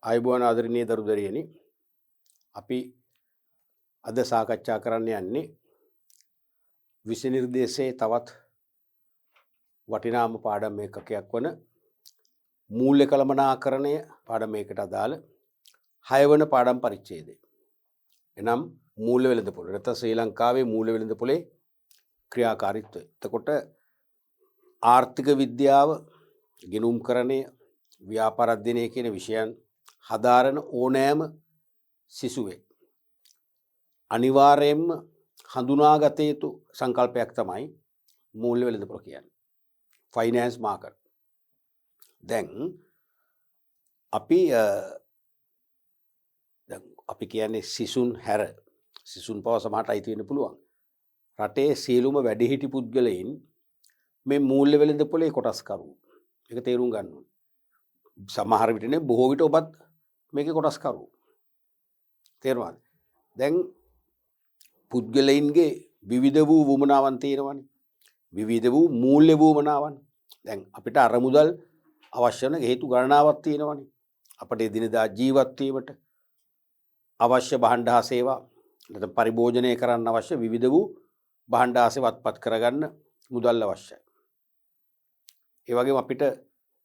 ආයුබෝවන් ආදරණීය දරුදරියනි අපි අද සාකච්ඡා කරන්න යන්නේ විෂය නිර්දේශයේ තවත් වටිනාම පාඩම් එකකයක් වන මූල්‍ය කළමනාකරණය පාඩම එකකට අදාළ 6 වන පාඩම් පරිච්ඡේදය. එනම් මූල්‍ය වෙළඳපොළ නැත්නම් ශ්‍රී ලංකාවේ මූල්‍ය වෙළඳපොළේ ක්‍රියාකාරීත්වය. එතකොට ආර්ථික විද්‍යාව, ගිණුම්කරණය, ව්‍යාපාර අධ්‍යයනය කියන විෂයන් හදාරන ඕනෑම සිසුවෙක් අනිවාර්යයෙන්ම හඳුනාගත යුතු සංකල්පයක් තමයි මූල්‍ය වෙළඳපොළ කියන්නේ. Finance market. දැන් අපි කියන්නේ සිසුන් හැර සිසුන් පව සමහරට අයිති වෙන්න පුළුවන්. රටේ සියලුම වැඩිහිටි පුද්ගලයන් මේ මූල්‍ය වෙළඳපොළේ කොටස්කරු. ඒක තේරුම් ගන්න ඕනේ. සමහර විටනේ බොහෝ විට ඔබත් මේකේ කොටස්කරු. තේරුණාද? දැන් පුද්ගලයින්ගේ විවිධ වූ වුමනාවන් තියෙනවානේ. විවිධ වූ මූල්‍ය වුමනාවන්. දැන් අපිට අරමුදල් අවශ්‍ය වෙන හේතු ගණනාවක් තියෙනවානේ. අපේ දිනදා ජීවත් වීමට අවශ්‍ය භාණ්ඩ හා සේවා නැත්නම් පරිභෝජනය කරන්න අවශ්‍ය විවිධ වූ භාණ්ඩ හා සේවාත්පත් කරගන්න මුදල් අවශ්‍යයි. ඒ වගේම අපිට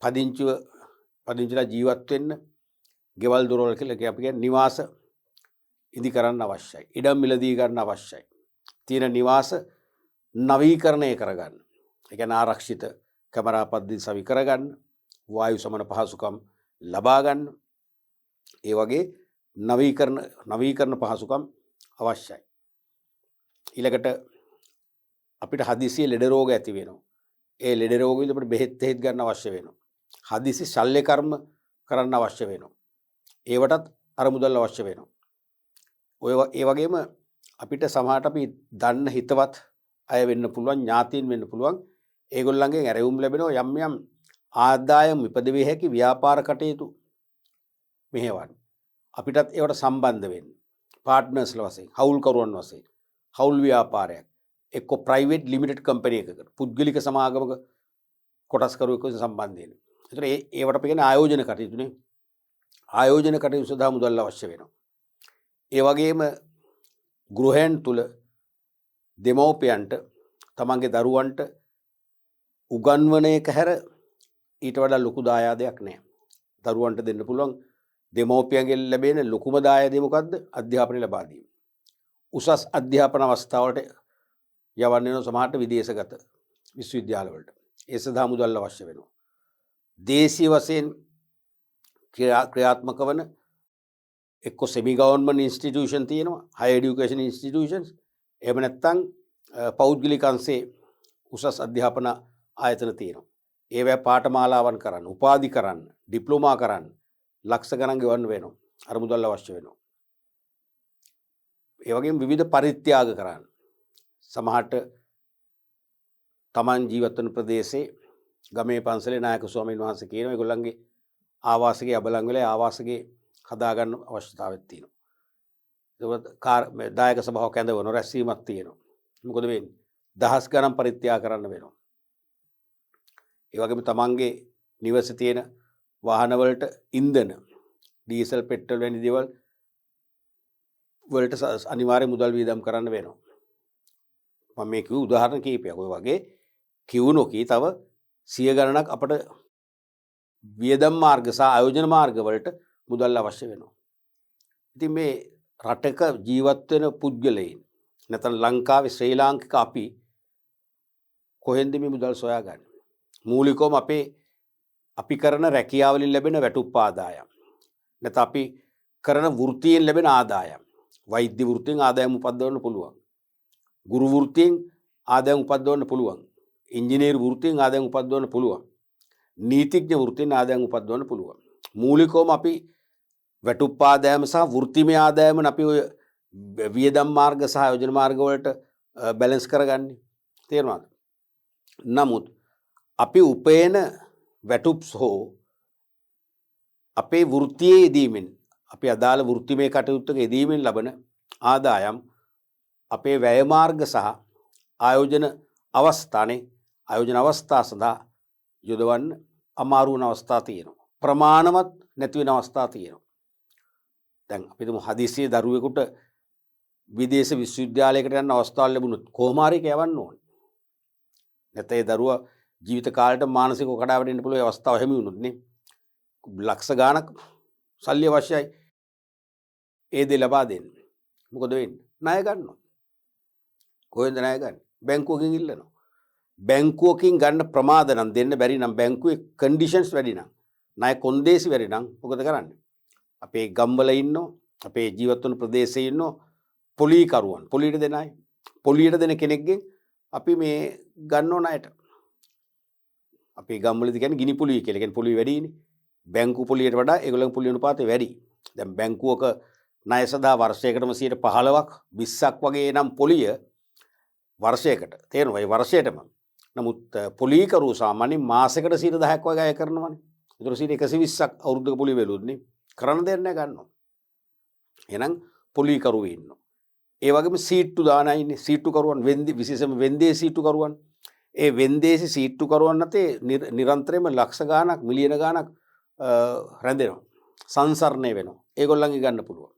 පදිංචිලා ජීවත් වෙන්න ගෙවල් දොරවල් කියලා අපි කියන්නේ නිවාස ඉදි කරන්න අවශ්‍යයි. ඉඩම් මිලදී ගන්න අවශ්‍යයි. තියෙන නිවාස නවීකරණය කරගන්න. ඒ කියන්නේ ආරක්ෂිත කැමරා පද්ධති සවි කරගන්න, වායු සමන පහසුකම් ලබා ගන්න. ඒ වගේ නවීකරණ පහසුකම් අවශ්‍යයි. ඊළඟට අපිට හදිසියෙ ලෙඩ රෝග ඇති වෙනවා. ඒ ලෙඩ රෝග වලට අපිට බෙහෙත් ගන්න අවශ්‍ය වෙනවා. හදිසි ශල්‍ය කර්ම කරන්න අවශ්‍ය වෙනවා. ඒවටත් අරමුදල් අවශ්‍ය වෙනවා. ඒ වගේම අපිට සමහරට අපි දන්න හිතවත් අය වෙන්න පුළුවන්, ඥාතීන් වෙන්න පුළුවන්. ඒගොල්ලන්ගෙන් ඇරයුම් ලැබෙනවා යම් යම් ආදායම් ඉපදවිය හැකි ව්‍යාපාර කටයුතු මෙහෙවන්න. අපිටත් ඒවට සම්බන්ධ වෙන්න. පාර්ට්නර්ස්ලා වශයෙන්, හවුල්කරුවන් වශයෙන්, හවුල් ව්‍යාපාරයක් එක්ක ප්‍රයිවට් ලිමිටඩ් කම්පැනි එකකට, පුද්ගලික සමාගමක කොටස්කරුවෙක් වශයෙන් සම්බන්ධ වෙන්න. ඒතර ඒවට අපි කියන්නේ ආයෝජන කටයුතුනේ. ආයෝජන කටයුතු සඳහා මුදල් අවශ්‍ය වෙනවා. ඒ වගේම ගෘහයන් තුල දෙමව්පියන්ට තමන්ගේ දරුවන්ට උගන්වන එක හැර ඊට වඩා ලොකු දායාදයක් නැහැ. දරුවන්ට දෙන්න පුළුවන් දෙමව්පියන්ගෙන් ලැබෙන ලොකුම දායාදය මොකද්ද? අධ්‍යාපනය ලබා දීම. උසස් අධ්‍යාපන අවස්ථාවලට යවන්න වෙන සමහරට විදේශගත විශ්වවිද්‍යාල වලට. ඒ සඳහා මුදල් අවශ්‍ය වෙනවා. දේශීය වශයෙන් ක්‍රියාත්මක වන එක්ක සෙමි ගවර්න්මන්ට් ඉන්ස්ටිටියුෂන් තියෙනවා, හයර් এডুকেෂන් ඉන්ස්ටිටියුෂන්ස්. එහෙම නැත්නම් පෞද්ගලික අංශේ උසස් අධ්‍යාපන ආයතන තියෙනවා. ඒවැ පාඨමාලාවන් කරන්න, උපාධි කරන්න, ඩිප්ලෝමා කරන්න ලක්ෂ ගණන් ගෙවන්න වෙනවා. අර මුදල් අවශ්‍ය වෙනවා. ඒ වගේම විවිධ පරිත්‍යාග කරන්න. සමහරට තමන් ජීවත් වන ප්‍රදේශයේ ගමේ පන්සලේ නායක ස්වාමීන් වහන්සේ කියනවා ඒගොල්ලන්ගේ ආවාසගේ අබලන් වෙලා ආවාසගේ හදාගන්න අවශ්‍යතාවයක් තියෙනවා. ඒක දායක සභාවක් ඇඳවන රැස්වීමක් තියෙනවා. මොකද වෙන්නේ? දහස් ගණන් පරිත්‍යාග කරන්න වෙනවා. ඒ වගේම තමන්ගේ නිවසේ තියෙන වාහනවලට ඉන්ධන, ඩීසල්, පෙට්‍රල් වැනි දේවල් වලට අනිවාර්ය මුදල් වියදම් කරන්න වෙනවා. මම මේ කිව්ව උදාහරණ කීපයක්. ඔය වගේ කිව්නොකී තව 100 ගණනක් අපට වියදම් මාර්ග සහ ආයෝජන මාර්ග වලට මුදල් අවශ්‍ය වෙනවා. ඉතින් මේ රටක ජීවත් වෙන පුද්ගලයන් නැත්නම් ලංකාවේ ශ්‍රී ලාංකික අපි කොහෙන්ද මේ මුදල් සොයාගන්නේ? මූලිකවම අපි කරන රැකියාවලින් ලැබෙන වැටුප් ආදායම්. නැත්නම් අපි කරන වෘත්තියෙන් ලැබෙන ආදායම්. වෛද්‍ය වෘත්තියෙන් ආදායම් උපදවන්න පුළුවන්. ගුරු වෘත්තියෙන් ආදායම් උපදවන්න පුළුවන්. ඉංජිනේරු වෘත්තියෙන් ආදායම් උපදවන්න පුළුවන්. නීතිඥ වෘත්තියෙන් ආදායම් උපදවන්න පුළුවන්. මූලිකවම අපි වැටුප් ආදායම සහ වෘත්තිමය ආදායම අපි ඔය වියදම් මාර්ග සහ ආයෝජන මාර්ග වලට බැලන්ස් කරගන්නේ. තේරුණාද? නමුත් අපි උපයන වැටුප් හෝ අපේ වෘත්තියේ යෙදීමෙන්, අපි අදාළ වෘත්තිමය කටයුත්තක යෙදීමෙන් ලබන ආදායම් අපේ වැය මාර්ග සහ ආයෝජන අවස්ථා සඳහා යොදවන්න අමාරු වන අවස්ථා තියෙනවා. ප්‍රමාණවත් නැති වෙන අවස්ථා තියෙනවා. දැන් අපි තුමු හදිසියේ දරුවෙකුට විදේශ විශ්වවිද්‍යාලයකට යන්න අවස්ථාවක් ලැබුණොත් කොහොම හරි යවන්න ඕනේ. නැත්නම් ඒ දරුවා ජීවිත කාලෙට මානසිකව කඩා වැටෙන්න පුළුවන් අවස්ථාව හැමි වුණොත් නේ. ලක්ෂ ගාණක් සල්ලි අවශ්‍යයි. ඒ දේ ලබා දෙන්න. මොකද වෙන්නේ? ණය ගන්නවා. කොහෙන්ද ණය ගන්නේ? බැංකුවකින් ඉල්ලනවා. බැංකුවකින් ගන්න ප්‍රමාද නම් දෙන්න බැරි නම් බැංකුවේ කන්ඩිෂන්ස් වැඩි නම් ණය කොන්දේසි වැඩි නම් මොකද කරන්නේ? අපේ ගම්වල ඉන්නෝ අපේ ජීවත් වන ප්‍රදේශයේ ඉන්නෝ පොලිකරුවන් පොලියට දෙන අය පොලියට දෙන කෙනෙක්ගෙන් අපි මේ ගන්නෝ ණයට. අපේ ගම්වලදී කියන්නේ ගිනි පොලිය කියලා. කියන්නේ පොලිය වැඩිනේ. බැංකු පොලියට වඩා ඒගොල්ලන්ගේ පොලිය අනුපාතය වැඩි. දැන් බැංකුවක ණය සඳහා වර්ෂයකටම 15ක් 20ක් වගේ නම් පොලිය වර්ෂයකට තේරෙනවා. ඒ වර්ෂයටම. නමුත් පොලිකරුවෝ සාමාන්‍යයෙන් මාසයකට 10ක් වගේ අය කරනවානේ. ඒතර 120ක් අවුරුද්දක පොලිය වෙලුද්නේ. කරන්න දෙයක් නැහැ ගන්නවා. එහෙනම් පොලිකරුවෝ ඉන්නවා. ඒ වගේම සීට්ටු දාන අය ඉන්නේ. සීට්ටු කරුවන් විශේෂයෙන්ම වෙන්දේ සීට්ටු කරුවන්. ඒ වෙන්දේසි සීට්ටු කරුවන් අතේ නිරන්තරයෙන්ම ලක්ෂ ගාණක් මිලියන ගාණක් රැඳෙනවා. සංසරණය වෙනවා. ඒගොල්ලන්ගේ ගන්න පුළුවන්.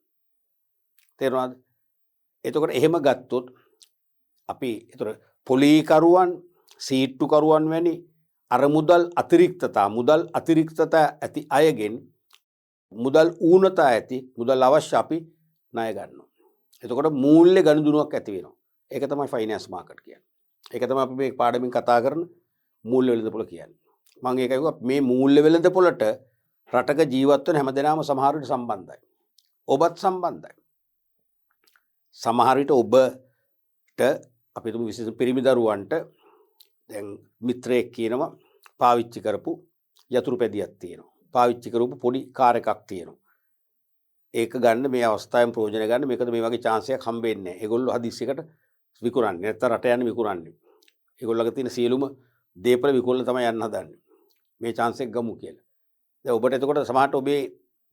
තේරුණාද? එතකොට එහෙම ගත්තොත් අපි ඒතර පොලිකරුවන් සීට්ටු කරුවන් වැනි අර මුදල් අතිරික්තතා ඇති අයගෙන් මුදල් ඌනතා ඇති මුදල් අවශ්‍ය අපි ණය ගන්නවා. එතකොට මූල්‍ය ගනුදෙනුවක් ඇති වෙනවා. ඒක තමයි ෆයිනෑන්ස් මාකට් කියන්නේ. ඒක තමයි අපි මේ පාඩමින් කතා කරන මූල්‍ය වෙළඳපොළ කියන්නේ. මම ඒක කිව්වා මේ මූල්‍ය වෙළඳපොළට රටක ජීවත් වෙන හැමදෙනාම සමහර විට සම්බන්ධයි. ඔබත් සම්බන්ධයි. සමහර විට ඔබට අපි තුමු විශේෂ පිරිමි දරුවන්ට දැන් මිත්‍රයෙක් කියනවා පාවිච්චි කරපු යතුරු පැදියක් තියෙනවා. පාවිච්චි කරපු පොඩි කාර් එකක් තියෙනවා. ඒක ගන්න මේ අවස්ථාවෙන් ප්‍රයෝජන ගන්න මේකද මේ වගේ chance එකක් හම්බෙන්නේ නැහැ. ඒගොල්ලෝ හදිස්සියකට විකුණන්නේ. නැත්නම් රට යන්නේ විකුණන්නේ. ඒගොල්ලෝගේ තියෙන සියලුම දීපල විකුණලා තමයි යන්න හදන්නේ. මේ chance එක ගමු කියලා. දැන් ඔබට එතකොට සමහරට ඔබේ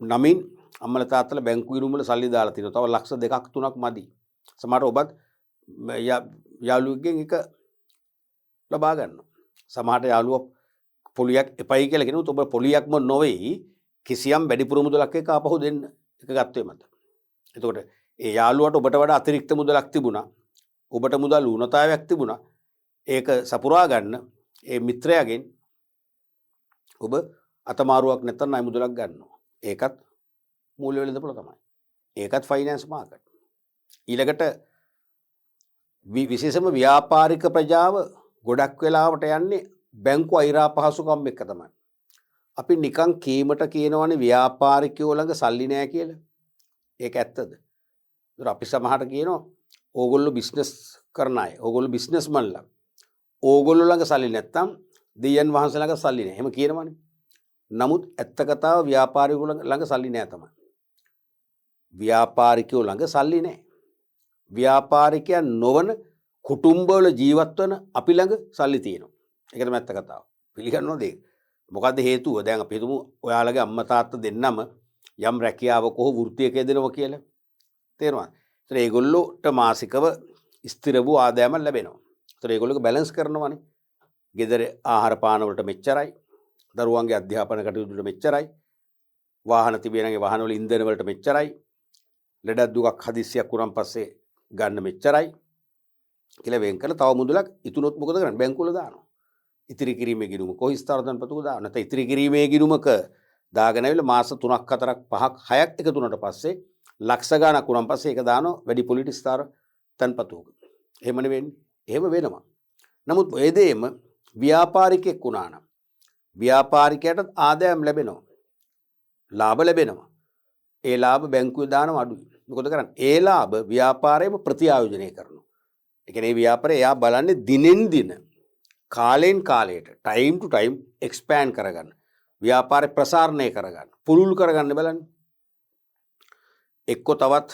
නමින් අම්මලා තාත්තලා බැංකු ගිණුම් වල සල්ලි දාලා තියෙනවා. තව ලක්ෂ 2ක් 3ක් මදි. සමහරට ඔබත් යාළුවෙක්ගෙන් එක ලබා ගන්නවා. සමහරට යාළුවා පොලියක් එපයි කියලා කියනොත් ඔබ පොලියක්ම නොවේයි කිසියම් වැඩිපුර මුදලක් එක ආපහු දෙන්න එක ගත්තේ මත. එතකොට ඒ යාළුවාට ඔබට වඩා අතිරික්ත මුදලක් තිබුණා. ඔබට මුදල් ඌනතාවයක් තිබුණා. ඒක සපුරා ගන්න ඒ මිත්‍රයාගෙන් ඔබ අතමාරුවක් නැත්නම් ණය මුදලක් ගන්නවා. ඒකත් මූල්‍ය වෙළඳපොළ තමයි. ඒකත් ෆයිනෑන්ස් මාකට්. ඊළඟට විශේෂම ව්‍යාපාරික ප්‍රජාව ගොඩක් වෙලාවට යන්නේ බැංකු අයිරා පහසුකම් එක්ක තමයි. අපි නිකන් කීමට කියනවනේ ව්‍යාපාරිකයෝ ළඟ සල්ලි නැහැ කියලා. ඒක ඇත්තද? ඒතර අපි සමහරට කියනවා ඕගොල්ලෝ බිස්නස් කරන අය, ඕගොල්ලෝ බිස්නස්මන්ලා. ඕගොල්ලෝ ළඟ සල්ලි නැත්තම් දෙයයන් වහන්සේ ළඟ සල්ලි නැහැ. එහෙම කියනවනේ. නමුත් ඇත්ත කතාව ව්‍යාපාරිකයෝ ළඟ සල්ලි නැහැ තමයි. ව්‍යාපාරිකයෝ ළඟ සල්ලි නැහැ. ව්‍යාපාරිකයන් නොවන කුටුම්බවල ජීවත් වන අපි ළඟ සල්ලි තියෙනවා. ඒක තමයි ඇත්ත කතාව. පිළිගන්නවද ඒක? මොකද්ද හේතුව? දැන් අපි හිතමු ඔයාලගේ අම්මා තාත්තා දෙන්නම යම් රැකියාවක හෝ වෘත්තියක යෙදෙනවා කියලා. තේරුණාද? ඒතර ඒගොල්ලෝට මාසිකව ස්ථිර වූ ආදායමක් ලැබෙනවා. ඒතර ඒගොල්ලෝක බැලන්ස් කරනවානේ. ගෙදර ආහාර පාන වලට මෙච්චරයි. දරුවන්ගේ අධ්‍යාපන කටයුතු වලට මෙච්චරයි. වාහන තිබෙනගේ වාහන වල ඉන්ධන වලට මෙච්චරයි. ලෙඩක් දුකක් හදිස්සියක් වුණාන් පස්සේ ගන්න මෙච්චරයි. කියලා වෙන් කරලා තව මුදලක් ඉතුරුනොත් මොකද කරන්නේ? බැංකුවල දානවා. ඉතිරි කිරීමේ ගිණුම කොහිස්තරදන් පතුක දානවා. නැත්නම් ඉතිරි කිරීමේ ගිණුමක දාගෙන ඇවිල්ලා මාස 3ක් 4ක් 5ක් 6ක් එකතු වුණාට පස්සේ ලක්ෂ ගාණක් වුණාන් පස්සේ ඒක දානවා වැඩි පොලිටි ස්ථාර තන්පතුක. එහෙමනේ වෙන්නේ. එහෙම වෙනවා. නමුත් ඒ දෙයම ව්‍යාපාරිකෙක් වුණා නම් ව්‍යාපාරිකයට ආදායම් ලැබෙනවා. ලාභ ලැබෙනවා. ඒ ලාභ බැංකුවේ දානවා අඩුයි. මොකද කරන්නේ? ඒ ලාභ ව්‍යාපාරයේම ප්‍රතිආයෝජනය කරනවා. ඒ කියන්නේ ව්‍යාපාරය එයා බලන්නේ දිනෙන් දින කාලෙන් කාලයට ටයිම් ටු ටයිම් එක්ස්පෑන්ඩ් කරගන්න. ව්‍යාපාරය ප්‍රසාරණය කරගන්න. පුළුල් කරගන්න බලන්නේ. එක්ක තවත්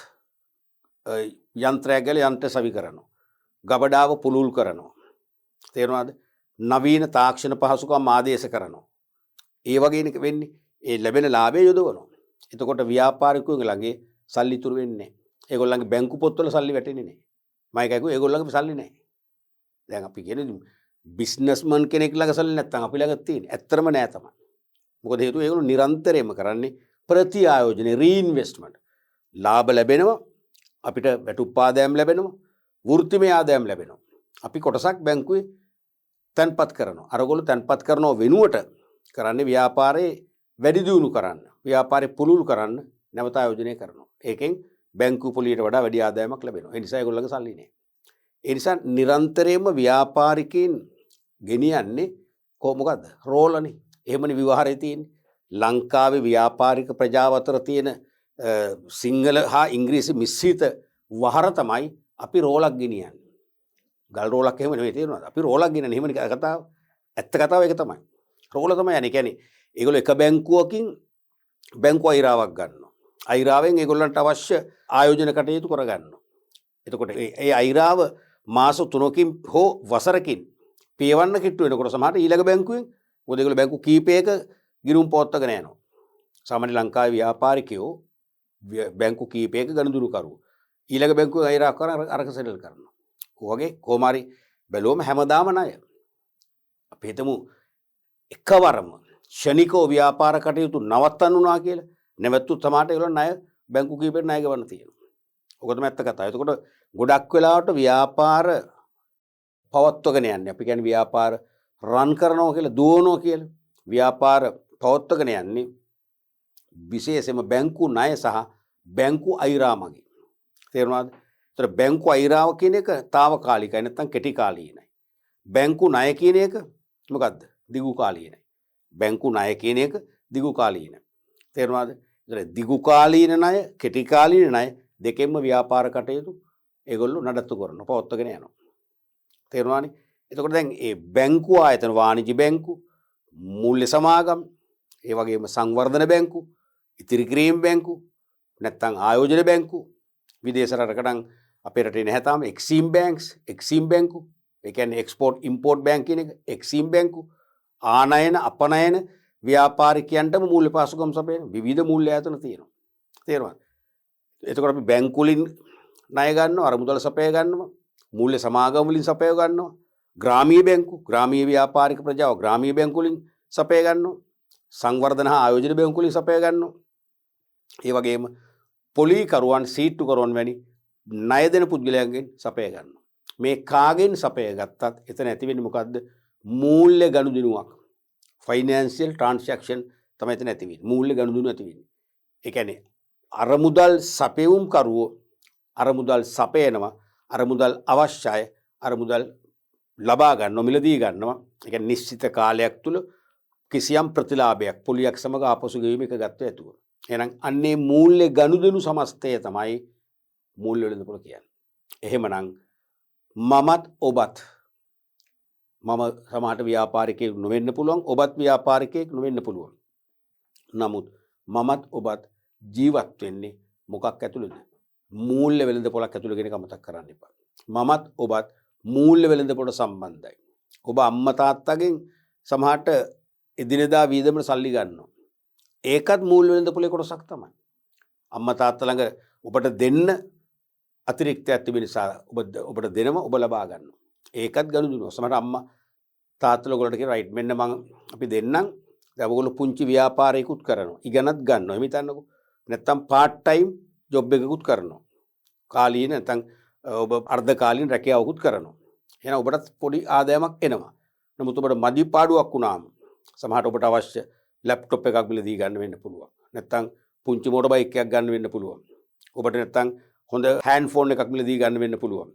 යන්ත්‍රයක් ගල යන්ත්‍ර සවි කරනවා. ගබඩාව පුළුල් කරනවා. තේරුණාද? නවීන තාක්ෂණ පහසුකම් ආදේශ කරනවා. ඒ වගේ වෙන්නේ. ඒ ලැබෙන ලාභය යොදවනවා. එතකොට ව්‍යාපාරිකයෝ ළඟේ සල්ලි ඉතුරු වෙන්නේ නැහැ. ඒගොල්ලන්ගේ බැංකු පොත්වල සල්ලි වැටෙන්නේ නැහැ. මම කියකෝ ඒගොල්ලන්ගේ සල්ලි නැහැ. දැන් අපි කියන්නේ බිස්නස්මන් කෙනෙක් ළඟ සල්ලි නැත්තම් අපි ළඟ තියෙන්නේ. ඇත්තරම නෑ තමයි. මොකද හේතුව ඒගොල්ලෝ නිරන්තරයෙන්ම කරන්නේ ප්‍රතිආයෝජනේ රීඉන්වෙස්ට්මන්ට්. ලාභ ලැබෙනවා, අපිට වැටුප් ආදායම් ලැබෙනවා, වෘත්තිමය ආදායම් ලැබෙනවා. අපි කොටසක් බැංකුවේ තැන්පත් කරනවා. අරගොල්ලෝ තැන්පත් කරනව වෙනුවට කරන්නේ ව්‍යාපාරේ වැඩි දියුණු කරන්න, ව්‍යාපාරේ පුළුල් කරන්න නැවත ආයෝජනය කරනවා. ඒකෙන් බැංකු පොලියට වඩා වැඩි ආදායමක් ලැබෙනවා. ඒ නිසා ඒගොල්ලන්ගේ සල්ලි නෑ. ඒ නිසා නිරන්තරයෙන්ම ව්‍යාපාරිකයින් ගෙනියන්නේ මොකද්ද? රෝලනේ. එහෙමනේ විවහාරේ තියෙන්නේ. ලංකාවේ ව්‍යාපාරික ප්‍රජාව අතර තියෙන සිංහල හා ඉංග්‍රීසි මිශ්‍රිත වහර තමයි අපි රෝලක් ගෙනියන්නේ. ගල් රෝලක් එහෙම නෙමෙයි තේරුණාද? අපි රෝලක් ගෙනියන්නේ. එහෙමනේ කතාව. ඇත්ත කතාව ඒක තමයි. රෝල තමයි යන්නේ. කියන්නේ ඒගොල්ලෝ එක බැංකුවකින් බැංකු අයිරාවක් ගන්නවා. අයිරාවෙන් ඒගොල්ලන්ට අවශ්‍ය ආයෝජන කටයුතු කරගන්නවා. එතකොට ඒ අයිරාව මාස 3කින් හෝ වසරකින් පියවන්න කිට්ටු වෙනකොට සමහරට ඊළඟ බැංකුවෙන් මොකද ඒගොල්ලෝ බැංකු කීපයක ගිණුම් පවත්වාගෙන යනවා. සාමාන්‍ය ලංකාවේ ව්‍යාපාරිකයෝ බැංකු කීපයක ගනුදෙනු කරුවෝ ඊළඟ බැංකුවේ අයිරාව කරන අරක සෙටල් කරනවා. ඔයගේ කොහොම හරි බැලුවම හැමදාම ණය. අපි හිතමු එකවරම ෂණිකව ව්‍යාපාර කටයුතු නවත්තන්න උනා කියලා. නැවතුත් සමහරට ඒගොල්ලෝ ණය බැංකු කීපෙට ණය ගවන්න තියෙනවා. ඔක තමයි ඇත්ත කතාව. එතකොට ගොඩක් වෙලාවට ව්‍යාපාර පවත්වගෙන යන්නේ. අපි කියන්නේ ව්‍යාපාර රන් කරනවා කියලා, දුවනවා කියලා. ව්‍යාපාර පවත්වගෙන යන්නේ විශේෂයෙන්ම බැංකු ණය සහ බැංකු අයිරා මගින්. තේරුණාද? ඒතර බැංකු අයිරාව කියන එක తాවකාලිකයි නැත්නම් කෙටි කාලීනයි. බැංකු ණය කියන එක මොකද්ද? දිගු කාලීනයි. බැංකු ණය කියන එක දිගු කාලීනයි. තේරුණාද? ඒතර දිගු කාලීන ණය, කෙටි කාලීන ණය දෙකෙන්ම ව්‍යාපාර කටයුතු ඒගොල්ලෝ නඩත්තු කරනවා, පවත්වාගෙන යනවා. තේරුණානේ? එතකොට දැන් මේ බැංකු ආයතන, වාණිජ්‍ය බැංකු, මූල්‍ය සමාගම්, ඒ වගේම සංවර්ධන බැංකු, ඉතිරි කිරීම බැංකු, නැත්නම් ආයෝජන බැංකු, විදේශ රටකට නම් අපේ රටේ නැහැ තාම එක්සිම් බැංක්ස්, එක්සිම් බැංකු, ඒ කියන්නේ එක්ස්පෝර්ට් ඉම්පෝර්ට් බැංක් කියන එක, එක්සිම් බැංකු, ආනයන අපනයන ව්‍යාපාරිකයන්ටම මූල්‍ය පාසුකම් සපයන විවිධ මූල්‍ය ආයතන තියෙනවා. තේරුණාද? එතකොට අපි බැංකු වලින් ණය ගන්නවා, අරමුදල් සපය ගන්නවා, මූල්‍ය සමාගම් වලින් සපය ගන්නවා, ග්‍රාමීය බැංකු, ග්‍රාමීය ව්‍යාපාරික ප්‍රජාව ග්‍රාමීය බැංකු වලින් සපය ගන්නවා, සංවර්ධන හා ආයෝජන බැංකු වලින් සපය ගන්නවා. ඒ වගේම පොලිකරුවන්, සීට්ටුකරුවන් වැනි ණය දෙන පුද්ගලයන්ගෙන් සපය ගන්නවා. මේ කාගෙන් සපය ගත්තත් එතන ඇති වෙන්නේ මොකද්ද? මූල්‍ය ගනුදෙනුවක්. ෆයිනෑන්ෂියල් ට්‍රාන්සැක්ෂන් තමයි එතන ඇති වෙන්නේ. මූල්‍ය ගනුදෙනු ඇති වෙන්නේ. ඒ කියන්නේ අරමුදල් සපයුම් කරුවෝ අරමුදල් සපයනවා, අරමුදල් අවශ්‍යයි, අරමුදල් ලබා ගන්නවා, මිලදී ගන්නවා. ඒ කියන්නේ නිශ්චිත කාලයක් තුල කිසියම් ප්‍රතිලාභයක් පොලියක් සමග ආපසු ගෙවීම එක ගත්ත ඇතුව. එහෙනම් අන්නේ මූල්‍ය ගනුදෙනු සමස්තය තමයි මූල්‍ය වෙළඳපොළ කියන්නේ. එහෙමනම් මමත් ඔබත්, මම සමහරට ව්‍යාපාරිකයෙක් නොවෙන්න පුළුවන්, ඔබත් ව්‍යාපාරිකයෙක් නොවෙන්න පුළුවන්. නමුත් මමත් ඔබත් ජීවත් වෙන්නේ මොකක් ඇතුළේද? මූල්‍ය වෙළඳපොළක් ඇතුළේ කියන එක මතක් කරන්න එපා. මමත් ඔබත් මූල්‍ය වෙළඳපොළ සම්බන්ධයි. ඔබ අම්මා තාත්තගෙන් සමහරට එදිනෙදා වීදමට සල්ලි ගන්නවා. ඒකත් මූල්‍ය වෙළඳපොළේ කොටසක් තමයි. අම්මා තාත්තා ළඟ ඔබට දෙන්න අතිරික්තයක් තිබෙන නිසා ඔබට දෙනම ඔබ ලබා ගන්නවා. ඒකත් ගනුදෙනුව. සමහරට අම්මා තාත්තලා ඔයගොල්ලන්ට කියන රයිට් මෙන්න මම අපි දෙන්නම්. දැන් ඔයගොල්ලෝ පුංචි ව්‍යාපාරයකුත් කරනවා. ඉගෙනත් ගන්නවා. එහෙම හිතන්නකෝ. නැත්තම් පාර්ට් ටයිම් ජොබ් එකකුත් කරනවා. කාලීන නැත්තම් ඔබ අර්ධ කාලීන රැකියාවකුත් කරනවා. එහෙනම් ඔබට පොඩි ආදායමක් එනවා. නමුත් ඔබට මදි පාඩුවක් වුණාම සමහරට ඔබට අවශ්‍ය ලැප්ටොප් එකක් මිලදී ගන්න වෙන්න පුළුවන්. නැත්තම් පුංචි මෝටර් බයික් එකක් ගන්න වෙන්න පුළුවන්. ඔබට නැත්තම් හොඳ හෑන්ඩ් ෆෝන් එකක් මිලදී ගන්න වෙන්න පුළුවන්.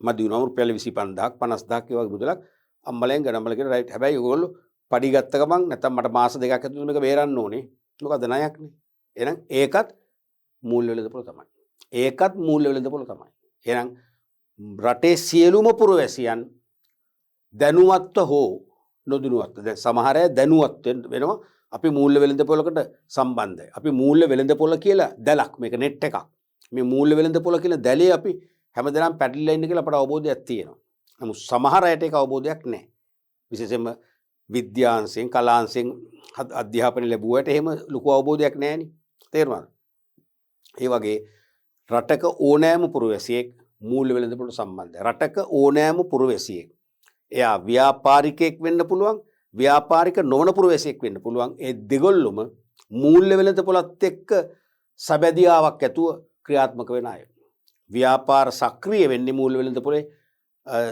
මදි වුණාම රුපියල් 25000ක් 50000ක් ඒ වගේ මුදලක් අම්මලෙන් ගණන්වල කියන රයිට්. හැබැයි ඔයගොල්ලෝ පඩි ගත්ත ගමන් නැත්තම් මට මාස දෙකක් ඇතුළත මේක බේරන්න ඕනේ. මොකද ණයක්නේ. එහෙනම් ඒකත් මූල්‍ය වෙළඳපොළ තමයි. ඒකත් මූල්‍ය වෙළඳපොළ තමයි. එහෙනම් රටේ සියලුම පුරවැසියන් දැනුවත්ව හෝ නොදැනුවත්ව, දැන් සමහර අය දැනුවත් වෙනවා අපි මූල්‍ය වෙළඳපොළකට සම්බන්ධයි. අපි මූල්‍ය වෙළඳපොළ කියලා දැලක්, මේක නෙට් එකක්. මේ මූල්‍ය වෙළඳපොළ කියලා දැලේ අපි හැමදෙනාම පැටලලා ඉන්න කියලා අපට අවබෝධයක් තියෙනවා. නමුත් සමහර අයට ඒක අවබෝධයක් නැහැ. විශේෂයෙන්ම විද්‍යාංශයෙන්, කලාංශයෙන් අධ්‍යාපනය ලැබුවාට එහෙම ලොකු අවබෝධයක් නැහැ නේ. තේරුණාද? ඒ වගේ රටක ඕනෑම පුරවැසියෙක් මූල්‍ය වෙළඳපොළ සම්බන්ධයි. රටක ඕනෑම පුරවැසියෙක් එයා ව්‍යාපාරිකයෙක් වෙන්න පුළුවන්, ව්‍යාපාරික නොවන පුරවැසියෙක් වෙන්න පුළුවන්. ඒ දෙගොල්ලොම මූල්‍ය වෙළඳපොළත් එක්ක සබැදියාවක් ඇතුව ක්‍රියාත්මක වෙන අය. ව්‍යාපාර සක්‍රිය වෙන්නේ මූල්‍ය වෙළඳපොලේ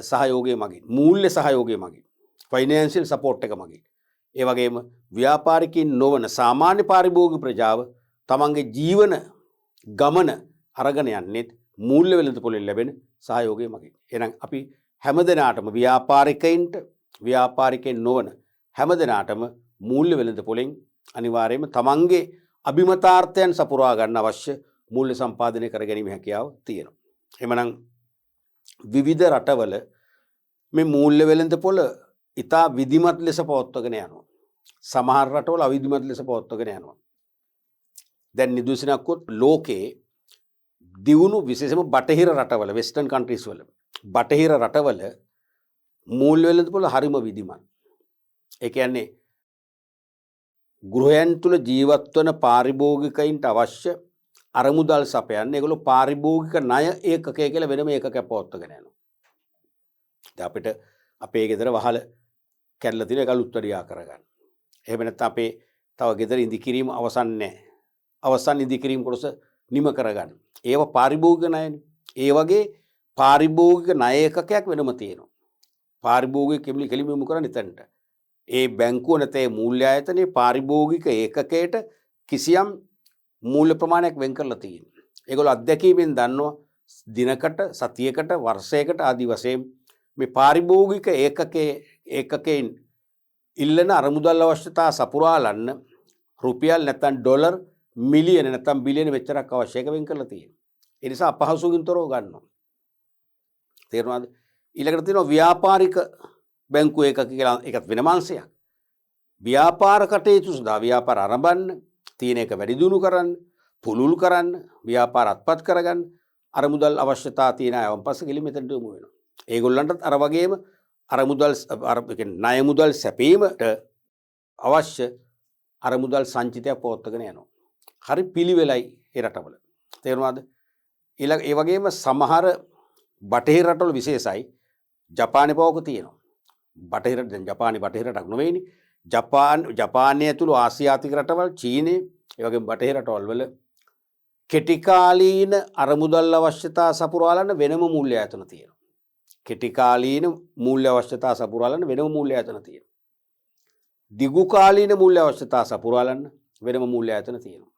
සහයෝගය මගින්, මූල්‍ය සහයෝගය මගින්, ෆයිනෑන්ෂියල් සපෝට් එක මගින්. ඒ වගේම ව්‍යාපාරිකයින් නොවන සාමාන්‍ය පාරිභෝගික ප්‍රජාව තමන්ගේ ජීවන ගමන අරගෙන යන්නේත් මූල්‍ය වෙළඳපොලෙන් ලැබෙන සහයෝගය මගින්. එහෙනම් අපි හැමදෙනාටම ව්‍යාපාරිකයින්ට, ව්‍යාපාරිකයින් නොවන හැමදෙනාටම මූල්‍ය වෙළඳපොලෙන් අනිවාර්යයෙන්ම තමන්ගේ අභිමතාර්ථයන් සපුරා ගන්න අවශ්‍ය මූල්‍ය සම්පාදනය කර ගැනීම හැකියාව තියෙනවා. එමනම් විවිධ රටවල මේ මූල්‍ය වෙළඳපොළ ඉතා විධිමත් ලෙස පවත්වගෙන යනවා. සමහර රටවල අවිධිමත් ලෙස පවත්වගෙන යනවා. දැන් නිදර්ශනයක් ලෝකේ දියුණු විශේෂම බටහිර රටවල, වෙස්ටර්න් කන්ට්‍රීස් වල, බටහිර රටවල මූල්‍ය වෙළඳපොළ හරිම විධිමත්. ඒ කියන්නේ ගෘහයන් තුළ ජීවත් වන පාරිභෝගිකයින්ට අවශ්‍ය අරමුදල් සපයන්නේ ඒගොල්ලෝ පාරිභෝගික ණය ඒකකය කියලා වෙනම ඒකකයක් පවත්වගෙන යනවා. දැන් අපිට අපේ ගෙදර වහල කැඩලා තියෙන එක අලුත් වැඩියා කරගන්න. එහෙම නැත්නම් අපේ තව ගෙදර ඉදිකිරීම අවසන් නැහැ. අවසන් ඉදිකිරීම කොටස නිම කරගන්න. ඒව පාරිභෝගික ණයනේ. ඒ වගේ පාරිභෝගික ණය ඒකකයක් වෙනම තියෙනවා. පාරිභෝගික කෙලිම යොමු කරන්නේ එතනට. ඒ බැංකුව නැතේ මූල්‍ය ආයතනයේ පාරිභෝගික ඒකකයට කිසියම් මූල්‍ය ප්‍රමාණයක් වෙන් කරලා තියෙනවා. ඒගොල්ලෝ අත්දැකීමෙන් දන්නවා දිනකට, සතියකට, වර්ෂයකට ආදී වශයෙන් මේ පාරිභෝගික ඒකකයෙන් ඉල්ලන අරමුදල් අවශ්‍යතා සපුරාලන්න රුපියල් නැත්නම් ඩොලර් මිලියන නැත්නම් බිලියන මෙච්චරක් අවශ්‍යක වෙන් කරලා තියෙනවා. ඒ නිසා අපහසුකින් තොරව ගන්නවා. තේරුණාද? ඊළඟට තියෙනවා ව්‍යාපාරික බැංකු ඒකක කියලා එකත් වෙනම අංශයක්. ව්‍යාපාර කටයුතු සඳහා ව්‍යාපාර ආරම්භන්න, තියෙන එක වැඩි දියුණු කරන්න, පුළුල් කරන්න, ව්‍යාපාර අත්පත් කරගන්න අරමුදල් අවශ්‍යතා තියෙන අයවන් පස්සේ ගිලි මෙතනට යමු වෙනවා. ඒගොල්ලන්ටත් අර වගේම අරමුදල් ණය මුදල් සැපීමට අවශ්‍ය අරමුදල් සංචිතයක් පවත්වාගෙන යනවා. හරි පිළිවෙලයි ඒ රටවල. තේරුණාද? ඊළඟ ඒ වගේම සමහර බටහිර රටවල විශේෂයි ජපානයේ පවක තියෙනවා. බටහිර දැන් ජපානයේ බටහිර රටක් නෙවෙයිනේ. ජපානයේ ඇතුළු ආසියාතික රටවල්, චීනයේ, ඒ වගේම බටහිර රටවල් වල කෙටිකාලීන අරමුදල් අවශ්‍යතා සපුරාලන්න වෙනම මූල්‍ය ආයතන තියෙනවා. කෙටිකාලීන මූල්‍ය අවශ්‍යතා සපුරාලන්න වෙනම මූල්‍ය ආයතන තියෙනවා. දිගුකාලීන මූල්‍ය අවශ්‍යතා සපුරාලන්න වෙනම මූල්‍ය ආයතන තියෙනවා.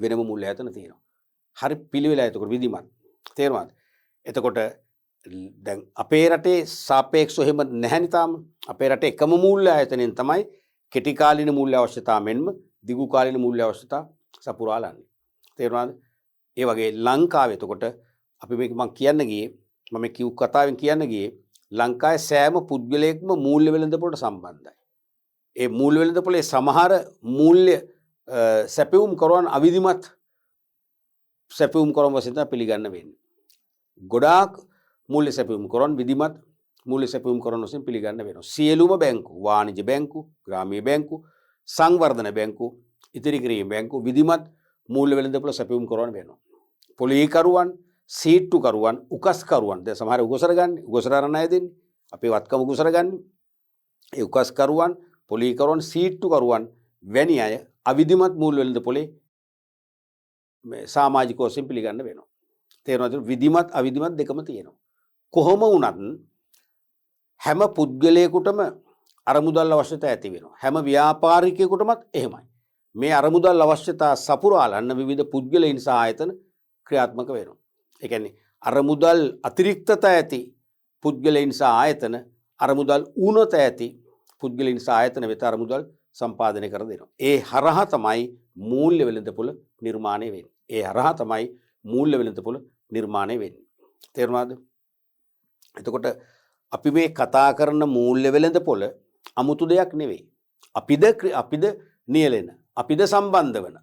වෙනම මූල්‍ය ආයතන තියෙනවා. හරි පිළිවෙලයි එතකොට විධිමත්. තේරුණාද? එතකොට දැන් අපේ රටේ සාපේක්ෂව එහෙම නැහැ නිතාම. අපේ රටේ එකම මූල්‍ය ආයතනයෙන් තමයි කෙටිකාලීන මූල්‍ය අවශ්‍යතා මෙන්ම දිගුකාලීන මූල්‍ය අවශ්‍යතා සපුරාලන්නේ. තේරුණාද? ඒ වගේ ලංකාවේ එතකොට අපි මේක මම කියන්න ගියේ, මම කිව් කතාවෙන් කියන්න ගියේ ලංකාවේ සෑම පුද්ගලයෙක්ම මූල්‍ය වෙළඳපොළට සම්බන්ධයි. ඒ මූල්‍ය වෙළඳපොලේ සමහර මූල්‍ය සැපයුම් කරන අවිධිමත් සැපයුම් කරන වශයෙන් පිළිගන්න වෙන්නේ. ගොඩාක් මූල්‍ය සැපයුම් කරන විධිමත් මූල්‍ය සැපයුම් කරන වශයෙන් පිළිගන්න වෙනවා. සියලුම බැංකු, වාණිජ බැංකු, ග්‍රාමීය බැංකු, සංවර්ධන බැංකු, ඉතිරි කිරීම බැංකු විධිමත් මූල්‍ය වෙළඳපොළ සැපයුම් කරන වෙනවා. පොලීකරුවන්, සීට්ටුකරුවන්, උකස්කරුවන්, දැන් සමහර උගසර ගන්න, උගසර අරන් අය දෙන්නේ. අපේ වත්කම උගසර ගන්න. ඒ උකස්කරුවන්, පොලීකරුවන්, සීට්ටුකරුවන් වැනි අය අවිධිමත් මූල්‍ය වෙළඳපොළේ මේ සමාජික වශයෙන් පිළිගන්න වෙනවා. තේරුණාද? විධිමත් අවිධිමත් දෙකම තියෙනවා. කොහොම වුණත් හැම පුද්ගලයෙකුටම අරමුදල් අවශ්‍යතා ඇති වෙනවා. හැම ව්‍යාපාරිකයෙකුටමත් එහෙමයි. මේ අරමුදල් අවශ්‍යතා සපුරාලන්න විවිධ පුද්ගලයන් සහ ආයතන ක්‍රියාත්මක වෙනවා. ඒ කියන්නේ අරමුදල් අතිරික්තතා ඇති පුද්ගලයන් සහ ආයතන අරමුදල් ඌනත ඇති පුද්ගලයන් සහ ආයතන වෙත අරමුදල් සම්පාදනය කර දෙනවා. ඒ හරහා තමයි මූල්‍ය වෙළඳපොළ නිර්මාණය වෙන්නේ. ඒ හරහා තමයි මූල්‍ය වෙළඳපොළ නිර්මාණය වෙන්නේ. තේරුණාද? එතකොට අපි මේ කතා කරන මූල්‍ය වෙළඳපොළ 아무තු දෙයක් නෙවෙයි. අපිද නියැලෙන, අපිද සම්බන්ධ වන,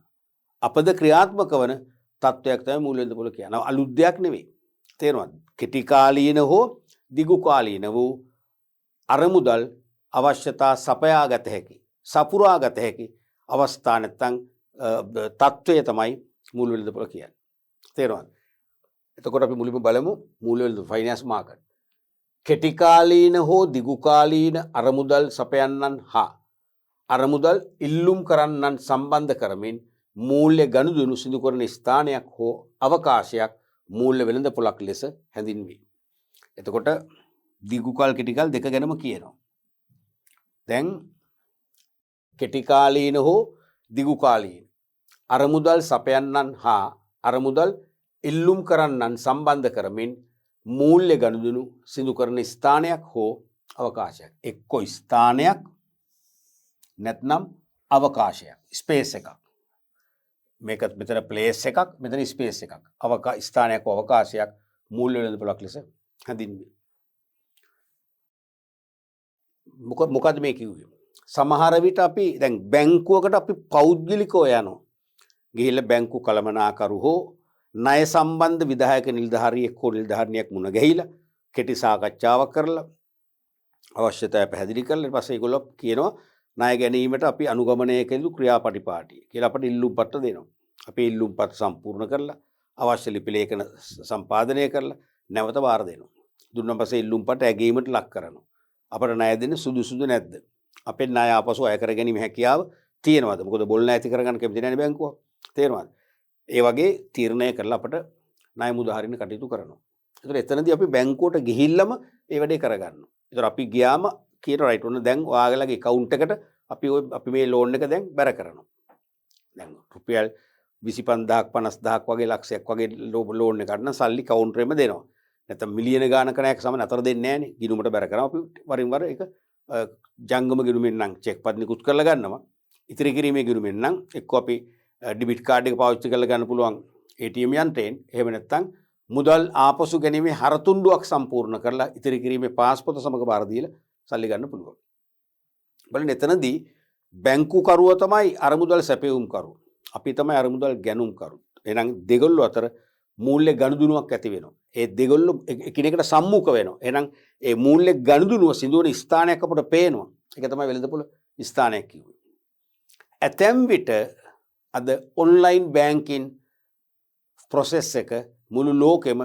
අපද ක්‍රියාත්මක වන තත්වයක් තමයි මූල්‍ය වෙළඳපොළ කියන්නේ. අලුත් දෙයක් නෙවෙයි. තේරුණාද? කෙටි කාලීන හෝ දිගු කාලීන වූ අරමුදල් අවශ්‍යතා සපයාගත හැකි, සපුරාගත හැකි අවස්ථා නැත්නම් තත්වය තමයි මූල්‍ය වෙළඳපොළ කියන්නේ. තේරුණාද? එතකොට අපි මුලින්ම බලමු මූල්‍ය වෙළඳපොළ ෆයිනෑන්ස් මාකට්. කෙටිකාලීන හෝ දිගුකාලීන අරමුදල් සපයන්නන් හා අරමුදල් ඉල්ලුම් කරන්නන් සම්බන්ධ කරමින් මූල්‍ය ගනුදෙනු සිදු කරන ස්ථානයක් හෝ අවකාශයක් මූල්‍ය වෙළඳපොළක් ලෙස හැඳින්වේ. එතකොට දිගුකල් කෙටිකල් දෙක ගැනම කියනවා. දැන් කෙටිකාලීන හෝ දිගුකාලීන අරමුදල් සපයන්නන් හා අරමුදල් ඉල්ලුම් කරන්නන් සම්බන්ධ කරමින් මූල්‍ය ගනුදෙනු සිදු කරන ස්ථානයක් හෝ අවකාශයක්. එක්කෝ ස්ථානයක් නැත්නම් අවකාශයක්, ස්පේස් එකක්. මේකත් මෙතන ප්ලේස් එකක්, මෙතන ස්පේස් එකක්. ස්ථානයක් හෝ අවකාශයක් මූල්‍ය වෙළඳපොළක් ලෙස හැඳින්වේ. මොකද මේ කිව්වේ? සමහර විට අපි දැන් බැංකුවකට අපි පෞද්ගලිකව යනවා. ගිහිල්ලා බැංකු කළමනාකරු හෝ ණය සම්බන්ධ විධායක නිලධාරියෙක් හෝ නිලධාරිනියක් මුණ ගැහිලා කෙටි සාකච්ඡාවක් කරලා අවශ්‍යතාවය පැහැදිලි කරලා ඊට පස්සේ ඒගොල්ලෝ කියනවා ණය ගැනීමට අපි අනුගමනය කළ ක්‍රියාපටිපාටි කියලා අපිට ඉල්ලුම් පත්‍ර දෙනවා. අපි ඉල්ලුම් පත්‍ර සම්පූර්ණ කරලා අවශ්‍ය ලිපි ලේඛන සම්පාදනය කරලා නැවත වාර දෙනවා. දුන්නා පස්සේ ඉල්ලුම් පත්‍ර ඇගීමට ලක් කරනවා. අපට ණය දෙන්නේ සුදුසුද නැද්ද? අපේ ණය ආපසු අය කර ගැනීම හැකියාව තියෙනවද? මොකද බොල් නැති කරගන්න කැමති නැහැ බැංකුව. තේරෙනවද? ඒ වගේ තීරණය කරලා අපට ණය මුදාහරින්න කටයුතු කරනවා. ඒතර එතනදී අපි බැංකුවට ගිහිල්ලාම ඒ වැඩේ කරගන්නවා. ඒතර අපි ගියාම කියන රයිට් ඔන්න දැන් ඔයාලගේ account එකට අපි මේ loan එක දැන් බැර කරනවා. දැන් රුපියල් 25000ක් 50000ක් වගේ ලක්ෂයක් වගේ loan එකකට නම් සල්ලි counter එකෙම දෙනවා. නැත්නම් මිලියන ගානක නෑක සම නතර දෙන්නේ නෑනේ. ගිණුමට බැර කරනවා අපි වරින් වර ඒක ජංගම ගිණුමෙන් නම් චෙක් පත් නිකුත් කරලා ගන්නවා. ඉතිරි කිරීමේ ගිණුමෙන් නම් එක්ක අපි ඩෙබිට් කාඩ් එක පාවිච්චි කරලා ගන්න පුළුවන් ATM යන්ත්‍රයෙන්. එහෙම නැත්නම් මුදල් ආපසු ගැනීමේ හරතුණ්ඩුවක් සම්පූර්ණ කරලා ඉතිරි කිරීමේ පාස්පෝර්ත සමග බාර දීලා සල්ලි ගන්න පුළුවන්. බලන්න එතනදී බැංකු කරුව තමයි අරමුදල් සැපයුම් කරුව. අපි තමයි අරමුදල් ගැනුම් කරුව. එහෙනම් දෙගොල්ලෝ අතර මූල්‍ය ගනුදෙනුවක් ඇති වෙනවා. ඒ දෙගොල්ලෝ එකිනෙකට සම්මුඛ වෙනවා. එහෙනම් ඒ මූල්‍ය ගනුදෙනුව සිදුවන ස්ථානයක් අපට පේනවා. ඒක තමයි වෙළඳපොළ ස්ථානයක් කිව්වේ. ඇතැම් විට අද ඔන්ලයින් බැංකින් ප්‍රොසෙස් එක මුළු ලෝකෙම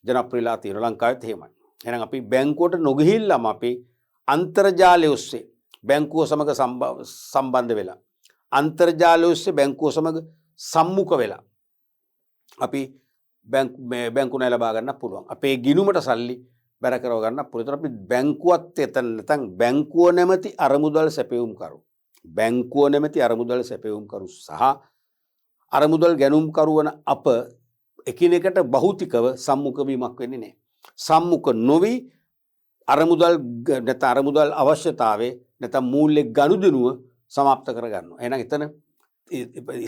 ජනප්‍රියලා තියෙනවා. ලංකාවෙත් එහෙමයි. එහෙනම් අපි බැංකුවට නොගිහිල්ලාම අපි අන්තර්ජාලය ඔස්සේ බැංකුව සමග සම්බන්ධ වෙලා අන්තර්ජාලය ඔස්සේ බැංකුව සමග සම්මුඛ වෙලා අපි බැංකු ණය ලබා ගන්න පුළුවන්. අපේ ගිණුමට සල්ලි බැර කරව ගන්න පුළුවන්. ඒතර අපි බැංකුවත් එතන නැත්නම් බැංකුව නැමැති අරමුදල් සැපයුම් කරු. බැංකුව නැමැති අරමුදල් සැපයුම් කරු සහ අරමුදල් ගැනුම් කරුවන අප එකිනෙකට භෞතිකව සම්මුඛ වීමක් වෙන්නේ නැහැ. සම්මුඛ නොවි අරමුදල් නැත්නම් අරමුදල් අවශ්‍යතාවයේ නැත්නම් මූල්‍ය ගනුදෙනුව સમાપ્ત කරගන්නවා. එහෙනම් එතන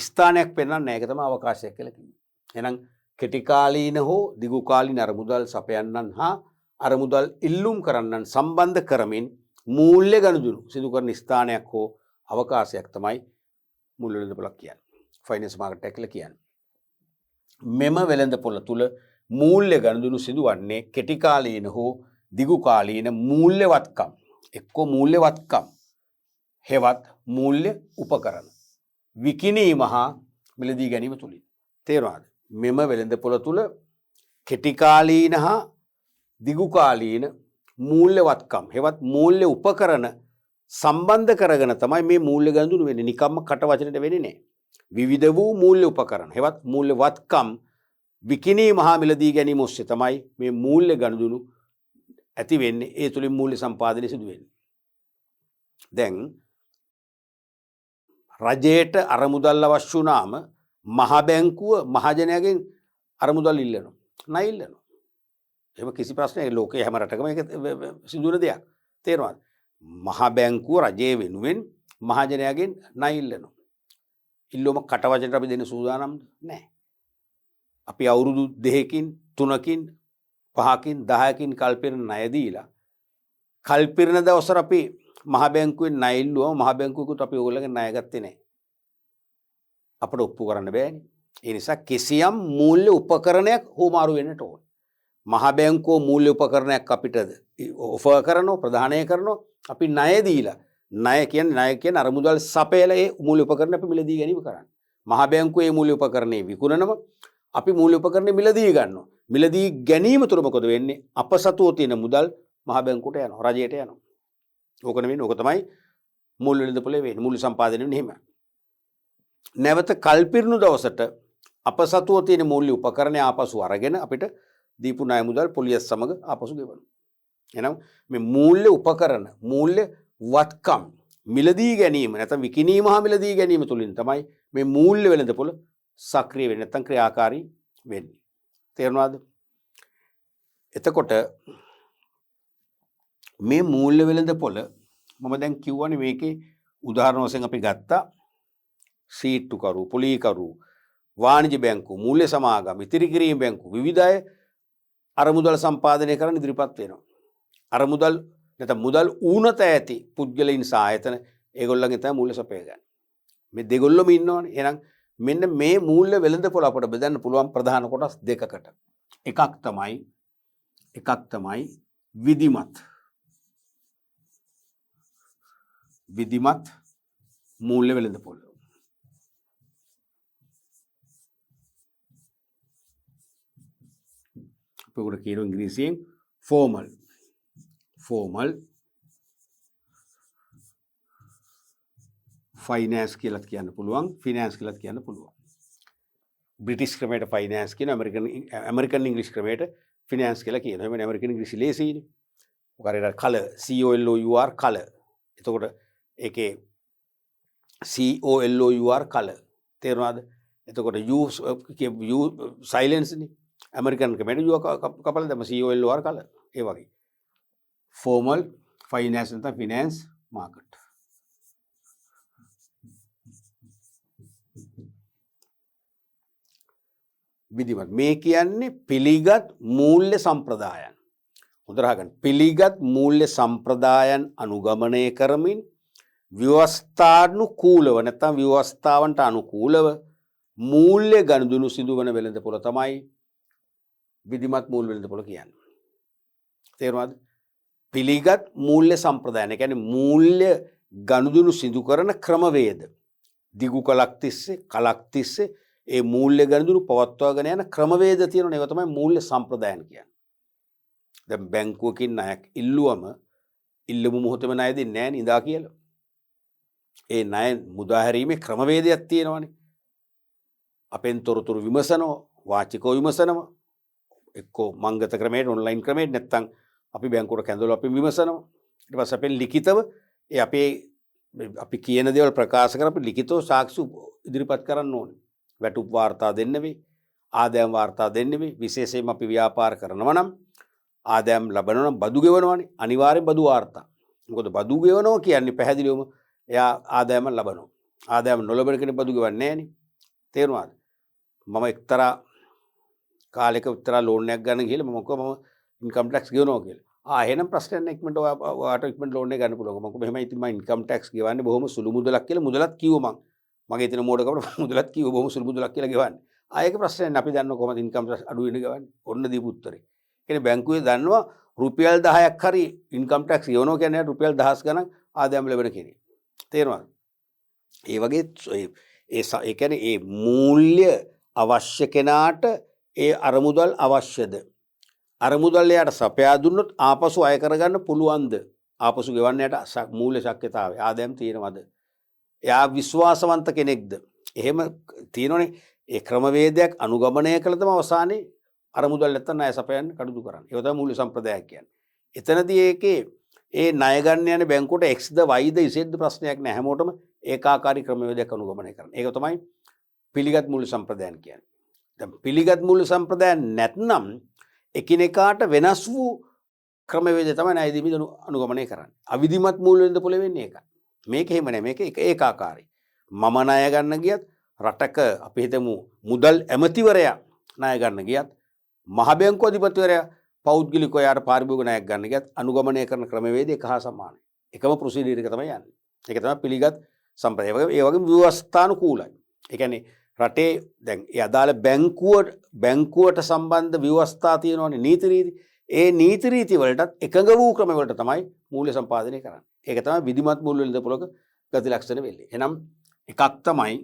ස්ථානයක් පෙන්වන්නේ නැහැ. ඒක තමයි අවකාශයක් කියලා කියන්නේ. එහෙනම් කෙටි කාලීන හෝ දිගු කාලීන අරමුදල් සපයන්නන් හා අරමුදල් ඉල්ලුම් කරන්නන් සම්බන්ධ කරමින් මූල්‍ය ගනුදෙනු සිදු කරන ස්ථානයක් හෝ අවකාශයක් තමයි මූල්‍ය වෙළඳපොළක් කියන්නේ. ෆයිනෑන්ස් මාකට් එක කියලා කියන්නේ. මෙම වෙළඳපොළ තුල මූල්‍ය ගනුදෙනු සිදුවන්නේ කෙටි කාලීන හෝ දිගු කාලීන මූල්‍යවත්කම් එක්කෝ මූල්‍යවත්කම් හෙවත් මූල්‍ය උපකරණ විකිණීම හා මිලදී ගැනීම තුලින්. තේරුණාද? මෙම වෙළඳපොළ තුල කෙටි කාලීන හා දිගු කාලීන මූල්‍යවත්කම් හෙවත් මූල්‍ය උපකරණ සම්බන්ධ කරගෙන තමයි මේ මූල්‍ය ගනුදෙනු වෙන්නේ. නිකම්ම කට වචනෙට වෙන්නේ නැහැ. විවිධ වූ මූල්‍ය උපකරණ හෙවත් මූල්‍යවත්කම් විකිණීම හා මිලදී ගැනීම ඔස්සේ තමයි මේ මූල්‍ය ගනුදෙනු ඇති වෙන්නේ. ඒ තුලින් මූල්‍ය සම්පාදනය සිදු වෙන්නේ. දැන් රජයට අරමුදල් අවශ්‍ය වුණාම මහ බැංකුව මහජනයාගෙන් අරමුදල් ඉල්ලනවා. ණය ඉල්ලනවා. එහෙම කිසි ප්‍රශ්නයක් ලෝකයේ හැම රටකම ඒක සිදුවන දෙයක්. තේරෙනවද? මහ බැංකුව රජයේ වෙනුවෙන් මහජනයාගෙන් ණය ඉල්ලනවා. ඉල්ලුම කටවචනට අපි දෙන්න සූදානම්ද? නැහැ. අපි අවුරුදු 2කින් 3කින් 5කින් 10කින් කල්පිරණ ණය දීලා කල්පිරණ දවසට අපි මහ බැංකුවෙන් ණය ඉල්ලුවම මහ බැංකුවකුත් අපි ඕගොල්ලන්ගෙන් ණය ගත්තේ නැහැ. අපිට ඔප්පු කරන්න බෑනේ. ඒ නිසා කිසියම් මූල්‍ය උපකරණයක් හුමාරු වෙන්නට ඕන. මහ බැංකුව මූල්‍ය උපකරණයක් අපිට ඔෆර් කරනවා, ප්‍රදානය කරනවා. අපි ණය දීලා ණය කියන්නේ අරමුදල් සපයලා ඒ මූල්‍ය උපකරණ අපි මිලදී ගැනීම කරන්නේ. මහ බැංකුවේ මේ මූල්‍ය උපකරණේ විකුණනවා. අපි මූල්‍ය උපකරණේ මිලදී ගන්නවා. මිලදී ගැනීම තුර මොකද වෙන්නේ? අප සතුව තියෙන මුදල් මහ බැංකුවට යනවා, රජයට යනවා. ඕක නෙවෙයි, ඕක තමයි මූල්‍ය වෙළඳපොලේ වෙන්නේ. මූල්‍ය සම්පාදනය වෙන්නේ එහෙම. නැවත කල්පිරුණු දවසට අප සතුව තියෙන මූල්‍ය උපකරණය ආපසු අරගෙන අපිට දීපු ණය මුදල් පොලියස් සමග ආපසු ගෙවනවා. එහෙනම් මේ මූල්‍ය උපකරණ මූල්‍ය වත්කම් මිලදී ගැනීම නැත්නම් විකිණීම හා මිලදී ගැනීම තුලින් තමයි මේ මූල්‍ය වෙළඳපොළ සක්‍රිය වෙන්නේ නැත්නම් ක්‍රියාකාරී වෙන්නේ. තේරුණාද? එතකොට මේ මූල්‍ය වෙළඳපොළ මම දැන් කිව්වනේ මේකේ උදාහරණ වශයෙන් අපි ගත්තා සීට්ටුකරු, පොලීකරු, වාණිජ බැංකු, මූල්‍ය සමාගම්, ඉතිරි කිරීම බැංකු විවිධ අය අර මුදල් සම්පාදනය කරන්න ඉදිරිපත් වෙනවා. අර මුදල් නැත්නම් මුදල් ඌනත ඇති පුද්ගලයින් සහ ආයතන ඒගොල්ලන්ගේ තමයි මූල්‍ය සපය ගන්න. මේ දෙගොල්ලොම ඉන්නවනේ. එහෙනම් මෙන්න මේ මූල්‍ය වෙළඳපොළ අපට බෙදන්න පුළුවන් ප්‍රධාන කොටස් දෙකකට. එකක් තමයි විධිමත් මූල්‍ය වෙළඳපොළ. අපි උඩ කියන ඉංග්‍රීසියෙන් formal finance කියලා කියන්න පුළුවන්, finance කියලා කියන්න පුළුවන්. British ක්‍රමයට finance කියන American English ක්‍රමයට finance කියලා කියනවා. එහෙනම් American English ලේසියිනේ. ඔකරේට color COLOUR color. එතකොට ඒකේ COLOUR color තේරුණාද? එතකොට U silence නේ. American ක්‍රමයට U කපලා දැම්ම COLOR color. ඒ වගේ. Formal finance නැත්නම් finance market. විධිමත් මේ කියන්නේ පිළිගත් මූල්‍ය සම්ප්‍රදායන්. හොඳට අහගන්න. පිළිගත් මූල්‍ය සම්ප්‍රදායන් අනුගමනය කරමින් ව්‍යවස්ථානුකූලව නැත්නම් ව්‍යවස්ථාවන්ට අනුකූලව මූල්‍ය ගනුදෙනු සිදුවන වෙළඳපොළ තමයි විධිමත් මූල්‍ය වෙළඳපොළ කියන්නේ. තේරුණාද? පිළිගත් මූල්‍ය සම්ප්‍රදායන්. ඒ කියන්නේ මූල්‍ය ගනුදෙනු සිදු කරන ක්‍රමවේද. දිගු කලක් තිස්සේ ඒ මූල්‍ය ගනුදෙනු පවත්වාගෙන යන ක්‍රමවේද තියෙනවා. ඒවා තමයි මූල්‍ය සම්ප්‍රදායන් කියන්නේ. දැන් බැංකුවකින් ණයක් ඉල්ලුවම ඉල්ලමු මොහොතේම ණය දෙන්නේ නැහැ නේ ඉඳා කියලා. ඒ ණය මුදා හැරීමේ ක්‍රමවේදයක් තියෙනවානේ. අපෙන් තොරතුරු විමසනවා, වාචිකව විමසනවා. එක්කෝ මංගත ක්‍රමයට ඔන්ලයින් ක්‍රමයට නැත්නම් අපි බැංකුවට කැඳවලා අපි විමසනවා. ඊට පස්සේ අපෙන් ලිඛිතව අපි කියන දේවල් ප්‍රකාශ කර අපි ලිඛිතව සාක්ෂි ඉදිරිපත් කරන්න ඕනේ. වැටුප් වාර්තා දෙන්න වෙයි, ආදායම් වාර්තා දෙන්න වෙයි. විශේෂයෙන්ම අපි ව්‍යාපාර කරනවා නම් ආදායම් ලබනවා නම් බදු ගෙවනවානේ. අනිවාර්යෙන් බදු වාර්තා. මොකද බදු ගෙවනවා කියන්නේ පැහැදිලිවම එයා ආදායම ලබනවා. ආදායම නොලබන කෙනෙක් බදු ගෙවන්නේ නැහනේ. තේරුණාද? මම එක්තරා කාලයක එක්තරා ලෝන් එකක් ගන්න ගිහලා මම කිව්වා මම ඉන්කම් ටැක්ස් ගෙවනවා කියලා. එහෙනම් ප්‍රශ්නයක් නැහැ. ඉක්මනට ඔයාට ඉක්මනට ලෝන් එක ගන්න පුළුවන්. මම කිව්වා මෙහෙමයි ඉතින් මම ඉන්කම් ටැක්ස් ගෙවන්නේ බොහොම සුළු මුදලක් කියලා මුදලත් කිව්වා මම. මගේ තියෙන මෝඩකමට මුදලත් කිව්වා බොහොම සුළු මුදලක් කියලා ගෙවන්නේ. ඒක ප්‍රශ්නයක් නැහැ. අපි දන්නවා කොහොමද ඉන්කම් ටැක්ස් අඩු වෙන ගෙවන්නේ. ඔන්න දීපු උත්තරේ. කියන්නේ බැංකුවේ දන්නවා රුපියල් 10ක් හරි ඉන්කම් ටැක්ස් ගෙවනවා කියන්නේ රුපියල් 10 ගණන් ආදායම් ලැබෙන කෙනෙක්. තේරුණාද? ඒ වගේ ඒ කියන්නේ ඒ මූල්‍ය අවශ්‍ය කෙනාට ඒ අරමුදල් අවශ්‍යද? අරමුදල් එයාට සපයා දුන්නොත් ආපසු අය කරගන්න පුළුවන්ද? ආපසු ගෙවන්න යට මූල්‍ය ශක්්‍යතාවය ආදායම් තියෙනවද? එයා විශ්වාසවන්ත කෙනෙක්ද? එහෙම තියෙනවනේ. ඒ ක්‍රමවේදයක් අනුගමනය කළ තමයි අවසානයේ අරමුදල් නැත්තම් ණය සපයන්න කටයුතු කරන්නේ. ඒක තමයි මූල්‍ය සම්ප්‍රදායක් කියන්නේ. එතනදී ඒකේ ඒ ණය ගන්න යන බැංකුවට Xද Yද Z ප්‍රශ්නයක් නැහැ. හැමෝටම ඒකාකාරී ක්‍රමවේදයක් අනුගමනය කරන්න. ඒක තමයි පිළිගත් මූල්‍ය සම්ප්‍රදායන් කියන්නේ. දැන් පිළිගත් මූල්‍ය සම්ප්‍රදායන් නැත්නම් එකිනෙකාට වෙනස් වූ ක්‍රමවේද තමයි ණය දීමේ අනුගමනය කරන්නේ. අවිධිමත් මූල්‍ය වෙළඳපොළ වෙන්නේ ඒකයි. මේක එහෙම නැහැ. මේක ඒකාකාරයි. මම ණය ගන්න ගියත් රටක අපි හිතමු මුදල් ඇමතිවරයා ණය ගන්න ගියත් මහ බැංකුව අධිපතිවරයා පෞද්ගලිකව යාට පාරිභෝගික ණයක් ගන්න ගියත් අනුගමනය කරන ක්‍රමවේදය එක හා සමානයි. එකම ප්‍රොසීඩර් එක තමයි යන්නේ. ඒක තමයි පිළිගත් සම්ප්‍රදාය. ඒ වගේම ව්‍යවස්ථානුකූලයි. ඒ කියන්නේ රටේ දැන් ඒ අදාළ බැංකුවට සම්බන්ධ ව්‍යවස්ථා තියෙනවානේ නීති රීති. ඒ නීති රීති වලටත් එකඟ වූ ක්‍රම වලට තමයි මූල්‍ය සම්පාදනය කරන්නේ. ඒක තමයි විධිමත් මූල්‍ය වෙළඳපොළක ගති ලක්ෂණ වෙන්නේ. එහෙනම් එකක් තමයි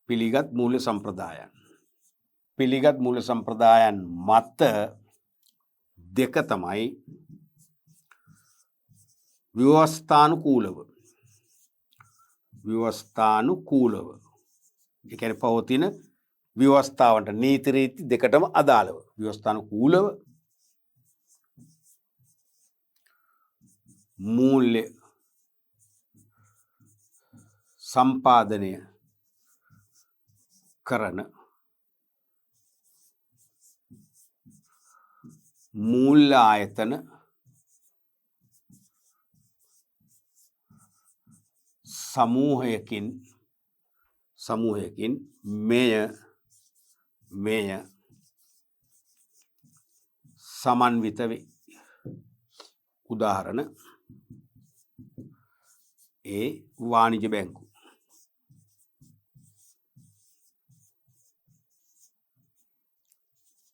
පිළිගත් මූල්‍ය සම්ප්‍රදායන්. පිළිගත් මූල්‍ය සම්ප්‍රදායන් මත දෙක තමයි ව්‍යවස්ථානුකූලව ඒ කියන්නේ පවතින ව්‍යවස්ථාවන්ට නීති රීති දෙකටම අදාළව ව්‍යවස්ථානුකූලව මූල්‍ය සම්පාදනය කරන මූල්‍ය ආයතන සමූහයකින් මෙය සමන්විත වේ. උදාහරණ A වාණිජ බැංකු,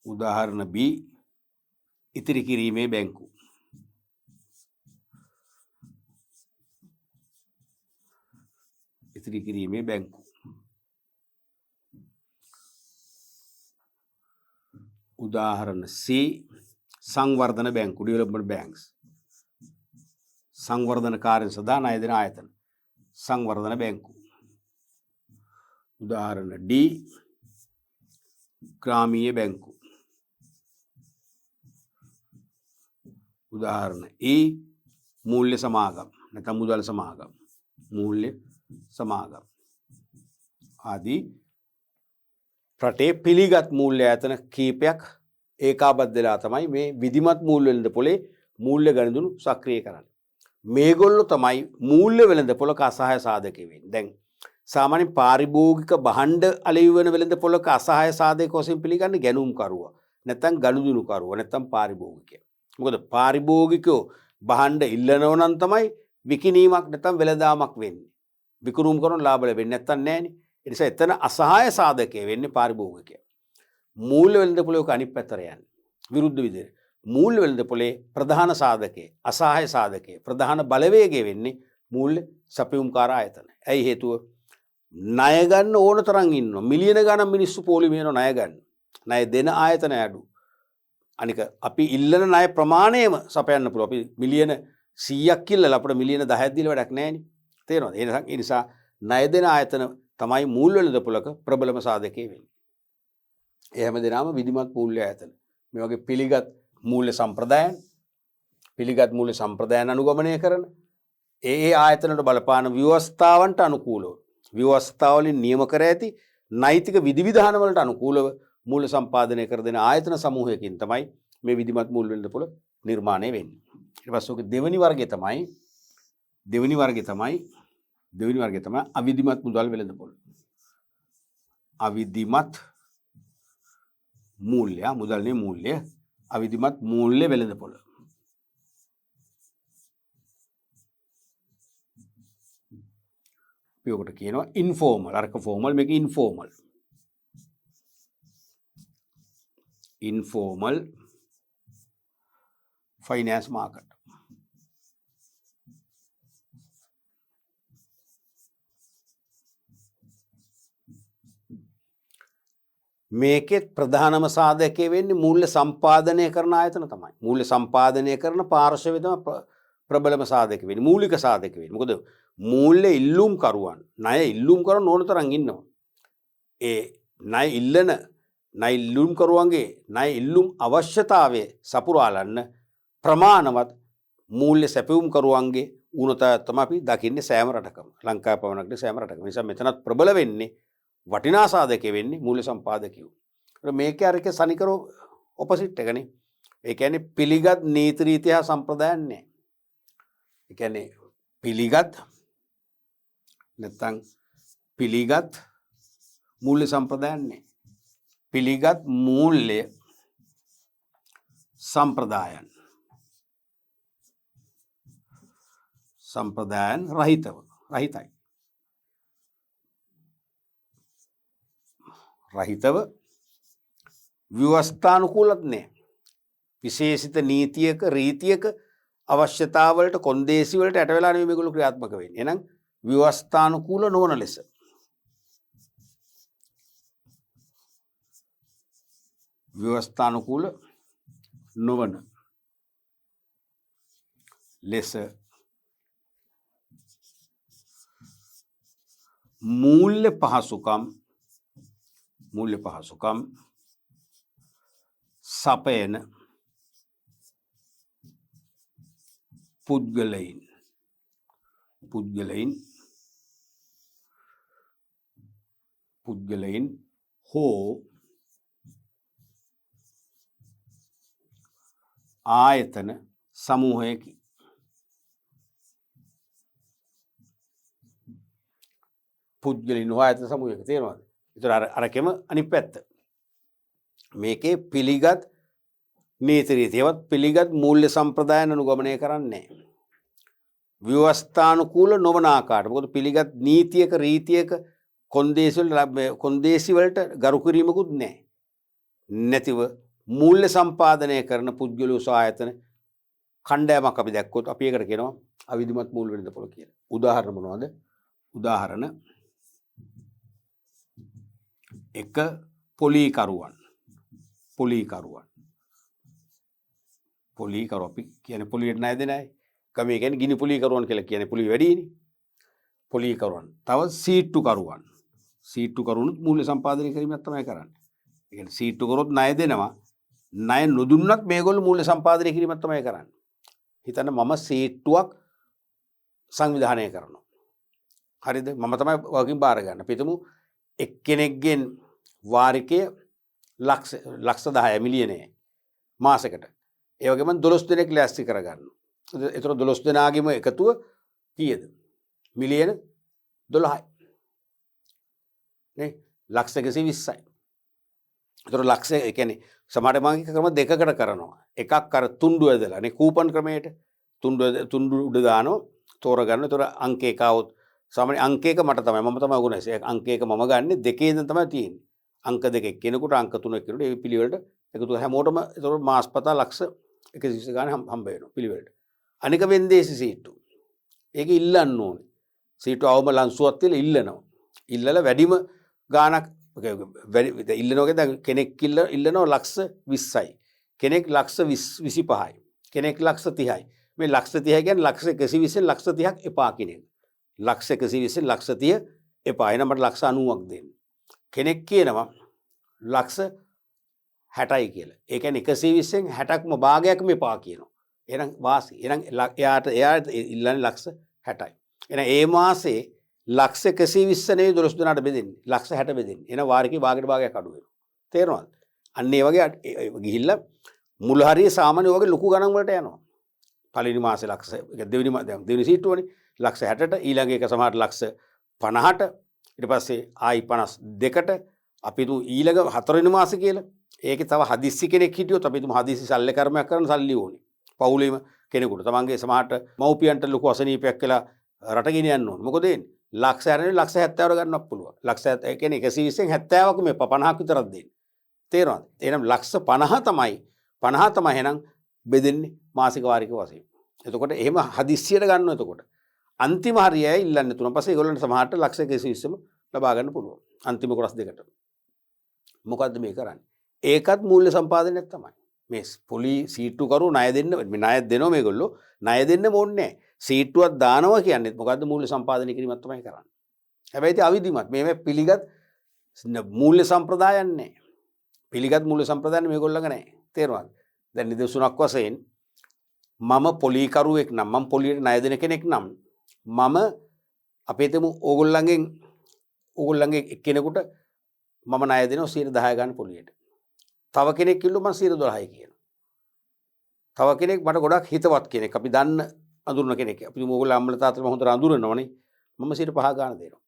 උදාහරණ B ඉතිරි කිරීමේ බැංකු, උදාහරණ C සංවර්ධන බැංකු, ඩෙවලොප්මන්ට් බැංක්ස්, සංවර්ධන කාර්ය සඳහා ණය දෙන ආයතන, සංවර්ධන බැංකු. උදාහරණ D ග්‍රාමීය බැංකු, උදාහරණ E මූල්‍ය සමාගම් නැත්නම් මුදල් සමාගම්, මූල්‍ය සමාගම් ආදී රටේ පිළිගත් මූල්‍ය ආයතන කීපයක් ඒකාබද්ධ වෙලා තමයි මේ විධිමත් මූල්‍ය වෙළඳපොලේ මූල්‍ය ගණිතුණු සක්‍රිය කරන්නේ. මේගොල්ලෝ තමයි මූල්‍ය වෙළඳපොලක අසහාය සාධකය වෙන්නේ. දැන් සාමාන්‍ය පාරිභෝගික භාණ්ඩ අලෙවි වෙන වෙළඳපොලක අසහාය සාධක වශයෙන් පිළිගන්නේ ගැනුම්කරුවා නැත්නම් ගනුදෙනුකරුවා නැත්නම් පාරිභෝගිකයා. මොකද පාරිභෝගිකයෝ භාණ්ඩ ඉල්ලනව නම් තමයි විකිණීමක් නැත්නම් වෙළඳාමක් වෙන්නේ. විකුණුම් කරන ලාභ ලැබෙන්නේ නැත්නම් නෑනේ. ඒ නිසා එතන අසහාය සාධකය වෙන්නේ පාරිභෝගිකයා. මූල්‍ය වෙළඳපොලේ අනිත් පැත්තට යන්නේ විරුද්ධ විදිහට. මූල්‍ය වෙළඳපොලේ ප්‍රධාන සාධකයේ අසහාය සාධකයේ ප්‍රධාන බලවේගය වෙන්නේ මූල්‍ය සැපයුම්කාර ආයතන. ඇයි හේතුව? ණය ගන්න ඕන තරම් ඉන්නවා. මිලියන ගණන් මිනිස්සු පොලිමේ යන ණය ගන්න. ණය දෙන ආයතන අඩු. අනික අපි ඉල්ලන ණය ප්‍රමාණයම සපයන්න පුළුවන්. අපි මිලියන 100ක් ඉල්ලලා අපිට මිලියන 10ක් දීලා වැඩක් නැහැ නේ. තේරෙනවද? ඒ නිසා ණය දෙන ආයතන තමයි මූල්‍ය වෙළඳපොලක ප්‍රබලම සාධකයේ වෙන්නේ. ඒ හැමදේනම විධිමත් මූල්‍ය ආයතන. මේ වගේ පිළිගත් මූල්‍ය සම්ප්‍රදායන් අනුගමනය කරන ඒ ආයතනවල බලපාන ව්‍යවස්ථාවන්ට අනුකූලව ව්‍යවස්ථාවලින් නියම කර ඇති නෛතික විධිවිධාන වලට අනුකූලව මූල්‍ය සම්පාදනය කර දෙන ආයතන සමූහයකින් තමයි මේ විධිමත් මූල්‍ය වෙළඳපොළ නිර්මාණය වෙන්නේ. ඊට පස්සේ ඔක දෙවෙනි වර්ගය තමයි අවිධිමත් මුදල් වෙළඳපොළ. අවිධිමත් මූල්‍ය මුදල්නේ මූල්‍ය අවිධිමත් මූල්‍ය වෙළඳපොළ. අපි ඔකට කියනවා ඉන්ෆෝමල්. අරක ෆෝමල් මේක ඉන්ෆෝමල්. Informal finance market. මේකෙත් ප්‍රධානම සාධකය වෙන්නේ මූල්‍ය සම්පාදනය කරන ආයතන තමයි. මූල්‍ය සම්පාදනය කරන පාර්ශවය තමයි ප්‍රබලම සාධක වෙන්නේ. මූලික සාධක වෙන්නේ. මොකද මූල්‍ය ඉල්ලුම් කරුවන් ණය ඉල්ලුම් කරන ඕන තරම් ඉන්නවා. ඒ ණය ඉල්ලුම් කරුවන්ගේ ණය ඉල්ලුම් අවශ්‍යතාවය සපුරාලන්න ප්‍රමාණවත් මූල්‍ය සැපයුම් කරුවන්ගේ උණත තමයි අපි දකින්නේ සෑම රටකම. ලංකාව පවණක් නෙවෙයි සෑම රටකම. නිසා මෙතනත් ප්‍රබල වෙන්නේ වටිනා සාධකය වෙන්නේ මූල්‍ය සම්පාදකයෝ. මේකේ අර එක සනිකරෝ ඔපොසිට් එකනේ. ඒ කියන්නේ පිළිගත් නීති රීති හා සම්ප්‍රදායන් නැහැ. ඒ කියන්නේ පිළිගත් නැත්නම් පිළිගත් මූල්‍ය සම්ප්‍රදායන් නැහැ. පිළිගත් මූල්‍ය සම්ප්‍රදායන් රහිතව ව්‍යවස්ථානුකූලත් නැහැ. විශේෂිත නීතියක රීතියක අවශ්‍යතාවලට කොන්දේසි වලට යට වෙලා නෙමෙයි මේගොල්ලෝ ක්‍රියාත්මක වෙන්නේ. එහෙනම් ව්‍යවස්ථානුකූල නොවන ලෙස ව්‍යවස්ථානුකූල නොවන ලෙස මූල්‍ය පහසුකම් සපයන පුද්ගලයින් හෝ ආයතන සමූහයකි. පුද්ගලයින් හෝ ආයතන සමූහයක තේරෙනවද? ඒතර අරකෙම අනිත් පැත්ත. මේකේ පිළිගත් නීති රීතියවත් පිළිගත් මූල්‍ය සම්ප්‍රදායන් අනුගමනය කරන්නේ ව්‍යවස්ථානුකූල නොවන ආකාරයට. මොකද පිළිගත් නීතියක රීතියක කොන්දේසි වලට ගරු කිරීමකුත් නැහැ. නැතිව මූල්‍ය සම්පාදනය කරන පුද්ගලයෝ සහ ආයතන කණ්ඩායමක් අපි දැක්කොත් අපි ඒකට කියනවා අවිධිමත් මූල්‍ය වෙළඳපොළ කියලා. උදාහරණ මොනවද? උදාහරණ 1 පොලීකරුවන් අපි කියන්නේ පොලියට ණය දෙන අය. ගමේ කියන්නේ ගිනි පොලීකරුවන් කියලා කියන්නේ පොලි වැඩිනේ. පොලීකරුවන්. තව සීට්ටුකරුණුත් මූල්‍ය සම්පාදනය කිරීමක් තමයි කරන්නේ. ඒ කියන්නේ සීට්ටු කරොත් ණය දෙනවා. ණය නොදුන්නත් මේගොල්ලෝ මූල්‍ය සම්පාදනය කිරීමක් තමයි කරන්නේ. හිතන්න මම සීට්ටුවක් සංවිධානය කරනවා. හරිද? මම තමයි වගකීම් බාර ගන්න. අපි හිතමු එක්කෙනෙක්ගෙන් වාරිකය ලක්ෂ 10 මිලියනයි මාසෙකට. ඒ වගේම 12 දෙනෙක් ලෑස්ති කරගන්නවා. ඒතර 12 දෙනාගේම එකතුව කීයද? මිලියන 12යි. නේ? ලක්ෂ 120යි. ඒතර ලක්ෂ ඒ කියන්නේ සමහර මාර්ගික ක්‍රම දෙකකට කරනවා. එකක් අර තුණ්ඩු ඇදලා නේ කූපන් ක්‍රමයට තුණ්ඩු උඩ දානවා තෝරගන්න. ඒතර අංක එක આવොත් සාමාන්‍ය අංක එක මම තමයි උගුණන්නේ. අංක එක මම ගන්නෙ දෙකේ ඉඳන් තමයි තියෙන්නේ. අංක දෙක එක්කෙනෙකුට අංක තුන එක්කෙනෙකුට ඒ පිළිවෙලට එකතු හැමෝටම ඒතර මාස්පතා ලක්ෂ 120 ගාන හම්බ වෙනවා පිළිවෙලට. අනික වෙන්දේසි සීට්ටු. ඒක ඉල්ලන්න ඕනේ. සීට්ටු අවම ලන්සුවක් තියලා ඉල්ලනවා. ඉල්ලලා වැඩිම ගානක් ඉල්ලනවා කියන්නේ දැන් කෙනෙක් ඉල්ලනවා ලක්ෂ 20යි. කෙනෙක් ලක්ෂ 25යි. කෙනෙක් ලක්ෂ 30යි. මේ ලක්ෂ 30 කියන්නේ ලක්ෂ 120න් ලක්ෂ 30ක් එපා කියන එක. ලක්ෂ 120න් ලක්ෂ 30 එපා. එහෙනම් මට ලක්ෂ 90ක් දෙන්න. කෙනෙක් කියනවා ලක්ෂ 60යි කියලා. ඒ කියන්නේ 120න් 60ක්ම භාගයක්ම එපා කියනවා. එහෙනම් වාසි. එහෙනම් එයාට ඉල්ලන්නේ ලක්ෂ 60යි. එහෙනම් ඒ මාසේ ලක්ෂ 120 නෙවෙයි 12 දෙනාට බෙදෙන්නේ. ලක්ෂ 60 බෙදෙන්නේ. එහෙනම් වාරිකේ භාගයක් අඩු වෙනවා. තේරෙනවද? අන්න ඒ වගේ ගිහිල්ලා මුල් හරිය සාමාන්‍ය වගේ ලොකු ගණන් වලට යනවා. පළවෙනි මාසේ ලක්ෂ දෙවෙනි සීට්ටුවනේ ලක්ෂ 60ට ඊළඟ එක සමහරට ලක්ෂ 50ට ඊට පස්සේ ආයි 52ට අපි තු ඊළඟ 4 වෙනි මාසේ කියලා. ඒකේ තව හදිස්සි කෙනෙක් හිටියොත් අපි තුමු හදිස්සි සල්ලි කර්මයක් කරන්න සල්ලි ඕනේ. පවුලේම කෙනෙකුට තමන්ගේ සමහරට මව්පියන්ට ලොකු අසනීපයක් කියලා රට ගෙන යන්න ඕනේ. මොකද එන්නේ ලක්ෂ 60 ලක්ෂ 70 ගන්නවත් පුළුවන්. ලක්ෂ 70 ඒ කියන්නේ 120න් 70ක මේ 50ක් විතරක් දෙන්නේ. තේරෙනවද? එහෙනම් ලක්ෂ 50 තමයි එහෙනම් බෙදෙන්නේ මාසික වාරික වශයෙන්. එතකොට එහෙම හදිස්සියට ගන්නවා. එතකොට අන්තිම හරියයි ඉල්ලන්නේ තුන. පස්සේ ඒගොල්ලන්ට සමහරට ලක්ෂ 120ම ලබා ගන්න පුළුවන්. අන්තිම කොටස් දෙකට. මොකද්ද මේ කරන්නේ? ඒකත් මූල්‍ය සම්පාදනයක් තමයි. මේ පොලි සීට්ටු කරු ණය දෙන්න ණය දෙනවා මේගොල්ලෝ. ණය දෙන්න ඕනේ නැහැ. සීට්ටුවක් දානවා කියන්නේ මොකද්ද මූල්‍ය සම්පාදනය කිරීමක් තමයි කරන්නේ. හැබැයි ඉතින් අවිධිමත් මේ පිළිගත් මූල්‍ය සම්ප්‍රදායන් නැහැ. පිළිගත් මූල්‍ය සම්ප්‍රදායන් මේගොල්ලන්ග නැහැ. තේරුණාද? දැන් නිදසුනක් වශයෙන් මම පොලිකරුවෙක් නම් මම පොලියට ණය දෙන කෙනෙක් නම් මම අපේ තෙමු ඕගොල්ලන්ගේ එක්කෙනෙකුට මම ණය දෙනවා 10 ගන්න පොලියට. තව කෙනෙක් කිව්වොත් මම 12යි කියනවා. තව කෙනෙක් මට ගොඩක් හිතවත් කෙනෙක් අපි දන්න අඳුරන කෙනෙක්. අපි ඕගොල්ලෝ අම්මලා තාත්තලා හොඳට අඳුරනවනේ. මම 5 ගන්න දෙනවා.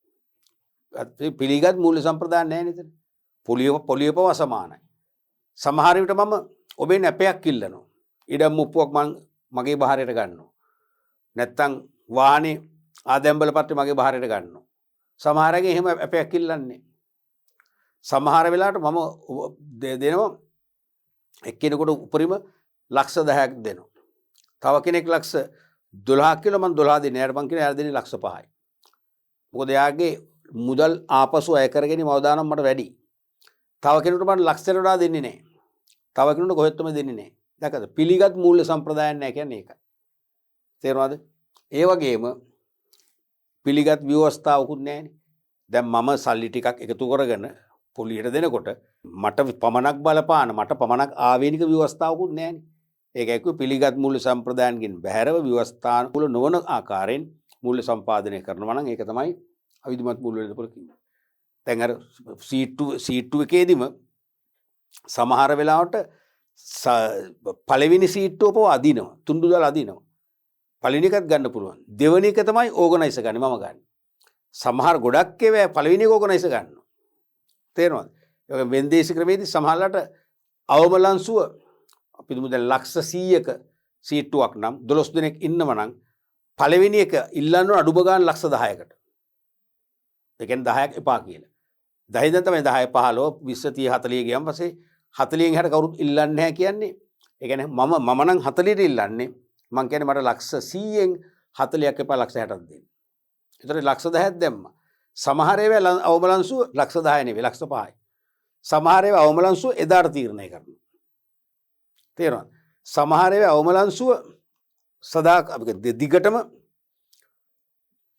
පිළිගත් මූල්‍ය සම්ප්‍රදාය නැහැ නේද? පොලියපව අසමානයි. සමහර විට මම ඔබෙන් අපයක් ඉල්ලනවා. ඉඩම් මුප්පුවක් මගේ බාහිරට ගන්නවා. නැත්තම් වාහනේ ආදැම්බල පත්‍රය මගේ බාහිරට ගන්නවා. සමහර අය එහෙම අපයක් ඉල්ලන්නේ. සමහර වෙලාවට මම දෙනවා එක්කෙනෙකුට උපරිම ලක්ෂ 10ක් දෙනවා. තව කෙනෙක් ලක්ෂ 12ක් කියලා මම 12 දෙන්නේ. එයාට මං කියන එයාට දෙන්නේ ලක්ෂ 5යි. මොකද එයාගේ මුදල් ආපසු අය කරගෙන අවදානම් මට වැඩි. තව කෙනෙකුට මම ලක්ෂයට වඩා දෙන්නේ නැහැ. තව කෙනෙකුට කොහෙත්ම දෙන්නේ නැහැ. දැක්කද? පිළිගත් මූල්‍ය සම්ප්‍රදායක් නැහැ කියන්නේ ඒකයි. තේරුණාද? ඒ වගේම පිළිගත් ව්‍යවස්ථාවකුත් නැහැනේ. දැන් මම සල්ලි ටිකක් එකතු කරගෙන පොලියට දෙනකොට මට පමණක් බලපාන මට පමණක් ආවේනික ව්‍යවස්ථාවකුත් නැහැනේ. ඒක එක්ක පිළිගත් මූල්‍ය සම්ප්‍රදායන්ගෙන් බැහැරව ව්‍යවස්ථානුකූල නොවන ආකාරයෙන් මූල්‍ය සම්පාදනය කරනවා නම් ඒක තමයි අවිධිමත් මූල්‍ය වෙළඳපොළ කියන්නේ. දැන් අර සීට්ටු එකේදීම සමහර වෙලාවට පළවෙනි සීට්ටුව පොව අදිනවා. තුන්ඩු දාලා අදිනවා. පළවෙනි එකත් ගන්න පුළුවන්. දෙවෙනි එක තමයි ඕගනයිසර් ගන්නේ මම ගන්න. සමහර ගොඩක් ඒවා පළවෙනි එක ඕගනයිසර් ගන්නවා. තේරෙනවද? ඒක වෙන්දේසි ක්‍රමේදී සමහරලාට අවමලංශුව අපි දුමු දැන් ලක්ෂ 100ක සීට්ටුවක් නම් 12 දෙනෙක් ඉන්නව නම් පළවෙනි එක ඉල්ලන්න අඩුම ගන්න ලක්ෂ 10කට. ඒ කියන්නේ 10ක් එපා කියලා. 10 දැන් තමයි 10 15 20 30 40 ගියන් පස්සේ 40න් එහාට කවුරුත් ඉල්ලන්නේ නැහැ කියන්නේ. ඒ කියන්නේ මම නම් 40ට ඉල්ලන්නේ. මං කියන්නේ මට ලක්ෂ 100න් 40ක් එපා ලක්ෂ 60ක් දෙන්න. ඒතර ලක්ෂ 10ක් දැම්මා. සමහර ඒවා අවමලංශුව ලක්ෂ 10 නෙවෙයි ලක්ෂ 5යි. සමහර ඒවා අවමලංශුව එදාට තීරණය කරනවා. තේරෙනවද? සමහර ඒවා අවමලංශුව සදා දිගටම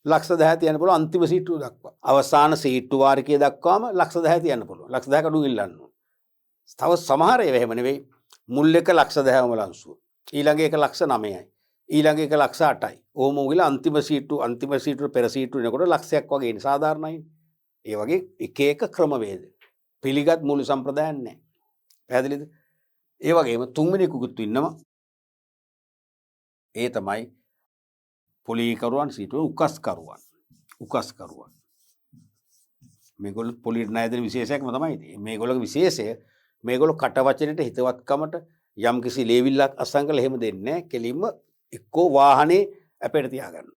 ලක්ෂ 10 තියන්න පුළුවන් අන්තිම සීට්ටුව දක්වා. අවසාන සීට්ටු වාරිකය දක්වාම ලක්ෂ 10 තියන්න පුළුවන්. ලක්ෂ 10 කඩු ඉල්ලන්න ඕන. තව සමහර ඒවා එහෙම නෙවෙයි. මුල් එක ලක්ෂ 10 අවමලංශුව. ඊළඟ එක ලක්ෂ 9යි. ඊළඟ එක ලක්ෂ 8යි. ඕම උගල අන්තිම සීට්ටු පෙර සීට්ටු වෙනකොට ලක්ෂයක් වගේ ඉන්නේ සාධාරණයි. ඒ වගේ එක එක ක්‍රමවේද. පිළිගත් මූල්‍ය සම්ප්‍රදායක් නැහැ. පැහැදිලිද? ඒ වගේම තුන්වෙනි කුකුත් ඉන්නවා. ඒ තමයි පොලිකරුවන් සීටුවේ උකස්කරුවන්. මේගොල්ලෝ පොලියට ණය දෙන විශේෂයක්ම තමයි ඉතින්. මේගොල්ලෝගේ විශේෂය මේගොල්ලෝ කට වචනෙට හිතවත්කමට යම් කිසි ලේවිල්ලක් අස්සම් කරලා එහෙම දෙන්නේ නැහැ. කෙලින්ම එක්කෝ වාහනේ අපේට තියාගන්න.